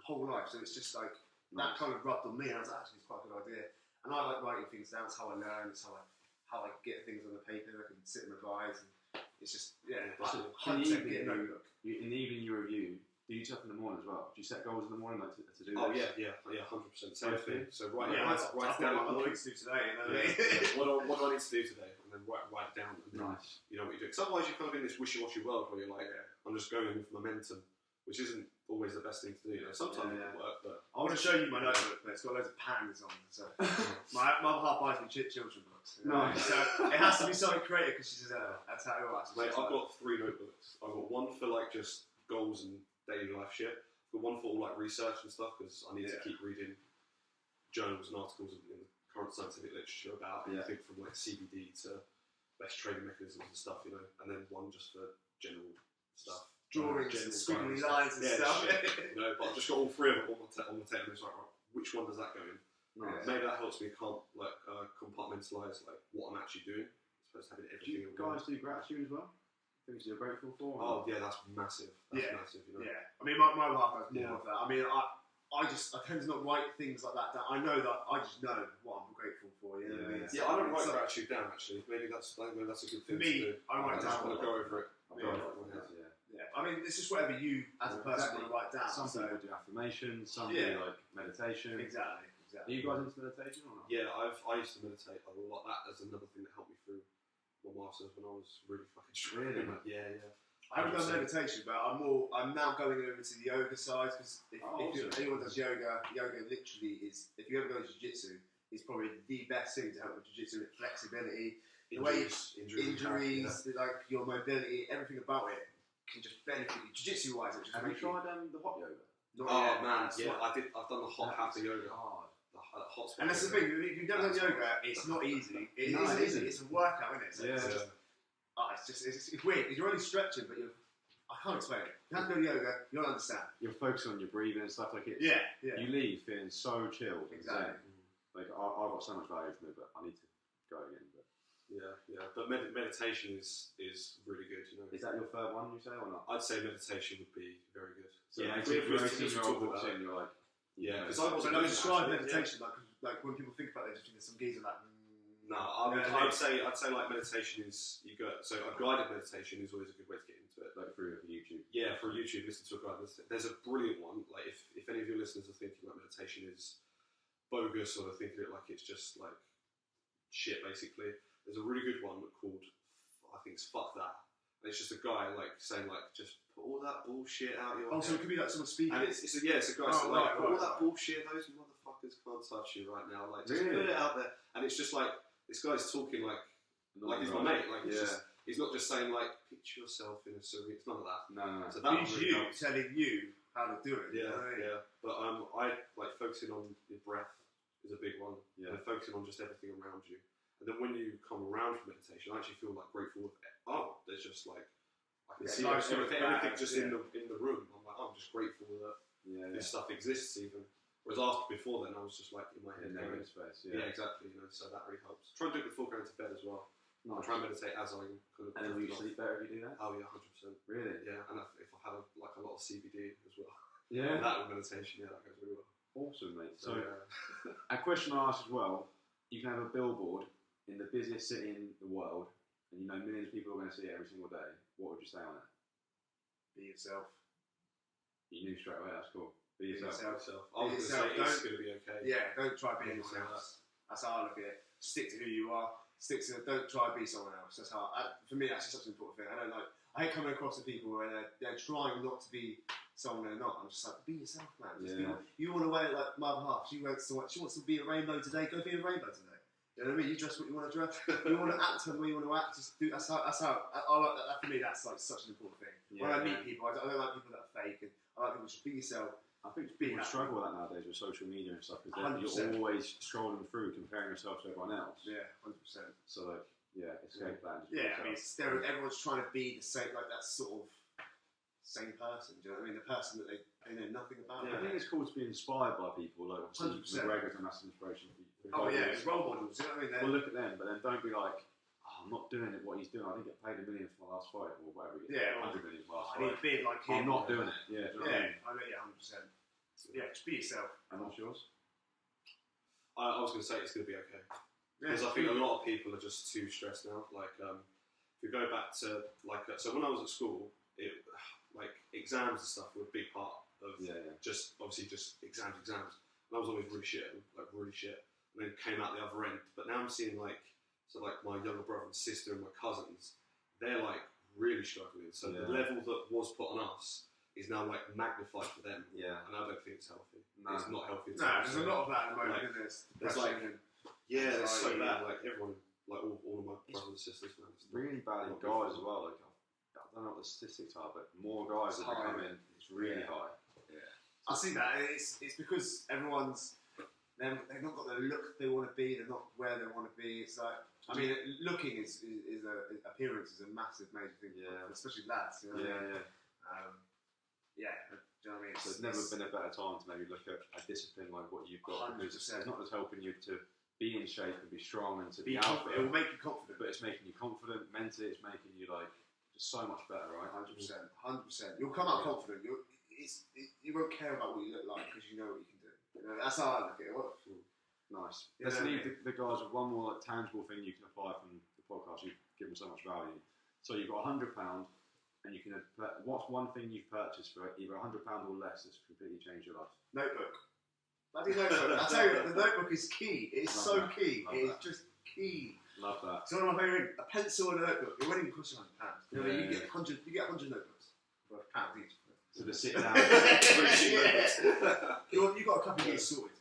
whole life. So it's just like that kind of rubbed on me, and I was like, actually, it's quite a good idea. And I like writing things down. It's how I learn. It's how I get things on the paper. I can sit and revise. And it's just So in the 100% get a evening, notebook. in the evening you review. Do you stuff in the morning as well? Do you set goals in the morning like to do Oh this? yeah, 100%. Same thing. So write Yeah, write I've down got in the morning. things to do today. You know what I Yeah. mean? What do I need to do today? And then write it down. And then Nice. you know what you're doing. 'Cause otherwise you're kind of in this wishy-washy world where you're like, I'm just going with momentum, which isn't always the best thing to do. You know? Sometimes it can work, but I want to show you my notebook, but it's got loads of pandas on it. So my other half buys me children books. You know? Nice. So it has to be something creative because she's a tattoo artist. mate, I've got 3 notebooks. I've got one for like just goals and daily life shit. I've got one for all like research and stuff because I need to keep reading journals and articles in the current scientific literature about anything from like CBD to best trading mechanisms and stuff, you know. And then one just for general stuff. drawings and squiggly lines and stuff. Shit, you know, but I've just got all 3 of them on the table. It's like, right, which one does that go in? Nice. Maybe that helps me compartmentalize like what I'm actually doing, as opposed to having Do everything. you guys do gratitude as well? Things you're grateful for? Oh yeah, that's massive. That's massive. You know. Yeah, I mean, my wife has more of that. I mean, I tend to not write things like that down. I know that I just know what I'm grateful for. You know what I mean? Yeah, I don't write gratitude down actually. Maybe that's a good thing For me, to do. I write I just down. want to go over it. I've got it in my head, yeah. Yeah, I mean, it's just whatever you as a person want to write down. Some people do affirmations, some do like meditation. Exactly. Are you guys into meditation or not? Yeah, I used to meditate a lot. That is another thing that helped me through my masters when I was really fucking struggling. Really? Yeah. I haven't done meditation, but I'm now going over to the yoga side because if anyone does yoga literally is, if you ever go to jiu-jitsu, is probably the best thing to help with jiu-jitsu. Flexibility, injuries, like your mobility, everything about it can just benefit you. Jiu-jitsu wise, it just Have you tried the hot yoga? Man, yeah, I've done the hot hatha yoga. Hard. Hot and that's the thing. If you've never done yoga, it's not easy. It isn't easy. It's a workout, isn't it? So it's weird. You're only stretching, but I can't explain it. You have to go to yoga, you'll understand. You're focusing on your breathing and stuff like it. Yeah. You leave feeling so chilled. Exactly. Like I've got so much value from it, but I need to go again. But yeah. But meditation is really good. You know. Is that your third one? You say or not? I'd say meditation would be very good. So if you're we 18-year-old walks in, you're like, because So I wasn't I doing describe that, meditation like when people think about it, just think there's some geezer like. No, I'd say like meditation is a guided meditation is always a good way to get into it. like through YouTube. Yeah, for YouTube, listen to a guide. There's a brilliant one. Like if any of your listeners are thinking like meditation is bogus or they're thinking it like it's just like shit basically, there's a really good one called I think it's Fuck That. And it's just a guy like saying like just put all that bullshit out your head. So it could be like someone speaking. And it's a guy saying like put all that bullshit, those motherfuckers can't touch you right now. Like just put it out there. And it's just like this guy's talking like he's my mate. Like he's not just saying like picture yourself in a serene. It's none of that. No. So that he's really helps. telling you how to do it. Yeah. But I like focusing on your breath is a big one. Yeah. And focusing on just everything around you. And then when you come around from meditation, I actually feel like grateful. There's just like I can see everything just in the room. I'm like, I'm just grateful that this stuff exists even. Whereas before then, I was just like in my head, negative space. Yeah, exactly. So that really helps. Try and do it before going to bed as well. I try and meditate as I kind of. And then will you sleep better if you do that? Oh yeah, 100%. Really? Yeah, and if I had a lot of CBD as well. Yeah. That with meditation, that goes really well. Awesome, mate. So, a question I asked as well: you can have a billboard in the busiest city in the world, and you know millions of people are going to see it every single day. What would you say on it? Be yourself. You knew straight away. That's cool. Be yourself. I was going to say it's going to be okay. Yeah, don't try being anyone else. That's how I look at it. Stick to who you are. Don't try to be someone else. That's how. For me, that's just such an important thing. I hate coming across to people where they're trying not to be someone they're not. I'm just like, be yourself, man. You want to wear like my other half. She wants to be a rainbow today. Go be a rainbow today. You know what I mean? You dress what you want to dress. You want to act the way you want to act. Just do. That's how. I like that. For me, that's like such an important thing. When I meet people, I don't like people that are fake. And I like people to just be yourself. I think people struggle with that nowadays with social media and stuff because you're always scrolling through comparing yourself to everyone else. Yeah, 100%. So escape that. And just everyone's trying to be the same, like that sort of same person. Do you know what I mean? The person that they know nothing about. Yeah, I think it's cool to be inspired by people. Like, 100%. McGregor's a massive inspiration for you. It's role models. You know what I mean? Well, look at them, but then don't be like, I'm not doing it. What he's doing, I didn't get paid $1 million for my last fight, or whatever. $100 million for my last fight. I need to be like him. I'm not doing it. Yeah, I know. Yeah, 100%. Yeah, just be yourself. And what's yours? I was going to say it's going to be okay. Because I think a lot of people are just too stressed now. Like, if we go back to so when I was at school, exams and stuff were a big part of just exams. And I was always really shit, and then came out the other end. But now I'm seeing my younger brother and sister and my cousins, they're like really struggling. So the level that was put on us is now like magnified for them. Yeah. And I don't think it's healthy. No. It's not healthy. There's a lot of that at the moment, isn't there? There's it's so bad. Like everyone, like all of my brothers and sisters, man. It's really bad in guys as well. Like I don't know what the statistics are, but more guys that come in, it's really high. Yeah. I see that. It's because everyone's they've not got the look they want to be. They're not where they want to be. It's like looking is appearance is a massive major thing, especially lads. You know what I mean? Do you know what I mean? So there's never been a better time to maybe look at a discipline like what you've got, 100%. because it's not just helping you to be in shape and be strong and to be confident. alpha. It will make you confident, but it's making you confident mentally. It's making you like just so much better, right? 100%. You'll come out confident. You won't care about what you look like because you know what you can do. You know, that's how I look at it. Nice. Let's leave the guys with one more tangible thing you can apply from the podcast. You've given so much value. So you've got £100. And you can. What's one thing you've purchased for either £100 or less that's completely changed your life? Notebook. Bloody notebook. I tell you, the notebook is key. It is so key. It is just key. Love that. It's one of my favourite. A pencil and a notebook. It won't even cost you £100. You know, you get 100. You get 100 notebooks for £1 each. So to sit down. You've got a couple of years sorted.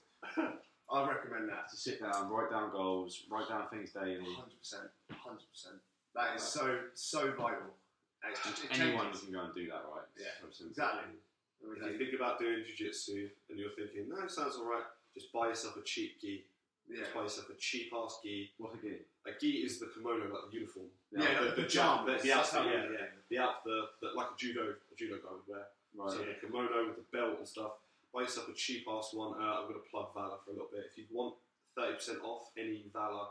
I recommend that. To sit down, write down goals, write down things daily. 100%. That is so vital. Anyone can go and do that, right? Yeah, exactly. If you think about doing jiu-jitsu and you're thinking, no, it sounds alright, just buy yourself a cheap gi. Just buy yourself a cheap ass gi. What's a gi? A gi is the kimono, like the uniform. The pajamas. The outfit, like a judo guy would wear. Right. So the kimono with the belt and stuff. Buy yourself a cheap ass one. I'm going to plug Valor for a little bit. If you want 30% off any Valor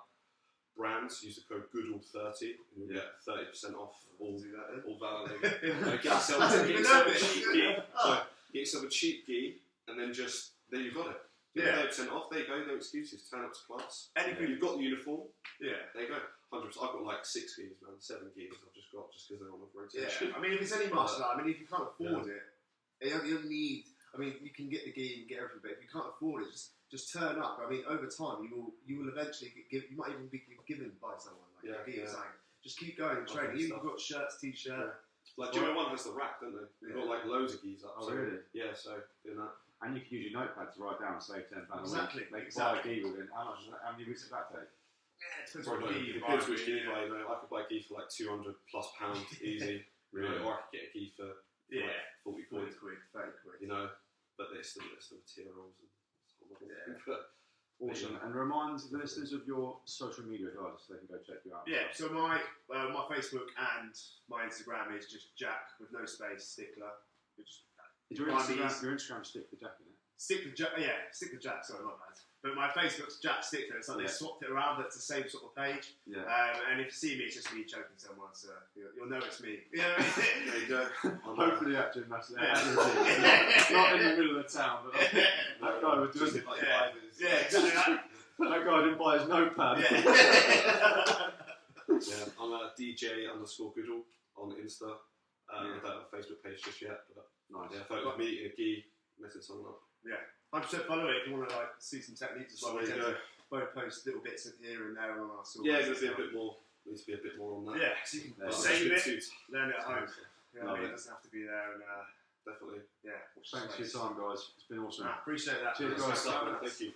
brands, use the code Goodall30 and you'll get 30% off all Valor. Get yourself a cheap gi and then then you've got it. 30% off, there you go, no excuses, turn up to class. Anything you've got the uniform, there you go. 100%. I've got like 6 gis, man, 7 gis I've just got just because they're on the rotation. I mean, if it's any martial art, if you can't afford it, you don't need. You can get the gi and get everything, but if you can't afford it, just turn up. Over time, you will eventually you might even be given by someone like a gi or something. Just keep going and training. You've got shirts, t-shirt. Like Joey One has the rack, don't they? They've got like loads of gis up. Oh, really? Yeah, so doing that. And you can use your notepad to write down and save £10 exactly. a week. Buy a gi within how many weeks does that take? Yeah, depends which gi you buy. I could buy a gi for like £200+ easy, really, or I could get a gi for like 40 quid, 30 quid. You know, but they're still materials and but Awesome. And remind the listeners of your social media as well, so they can go check you out. Yeah, so my Facebook and my Instagram is just Jack with no space, Stickler. Is your Instagram Stickler Jack, isn't it? Stickler Jack, sorry, my bad. But my Facebook's Jack Stickler. It's like they swapped it around, but it's the same sort of page. Yeah. And if you see me, it's just me choking someone, so you'll know it's me. You know what I mean? There you go. Hopefully, actually, not in the middle of the town, but that guy was doing it like exactly that. That guy didn't buy his notepad. I'm DJ_Goodall on Insta. I don't have a Facebook page just yet, but nice. Yeah, photo of me in a gi, messing someone up. Yeah, 100% follow it if you want to see some techniques as well. There you go. Both post little bits in here and there on our stories. Yeah, there's a bit more. Needs to be a bit more on that. Yeah, so you can save it, learn it at home. You know what I mean? It doesn't have to be there. And definitely. Yeah. Thanks for your time, guys. It's been awesome. Appreciate that. Cheers, guys. Thank you.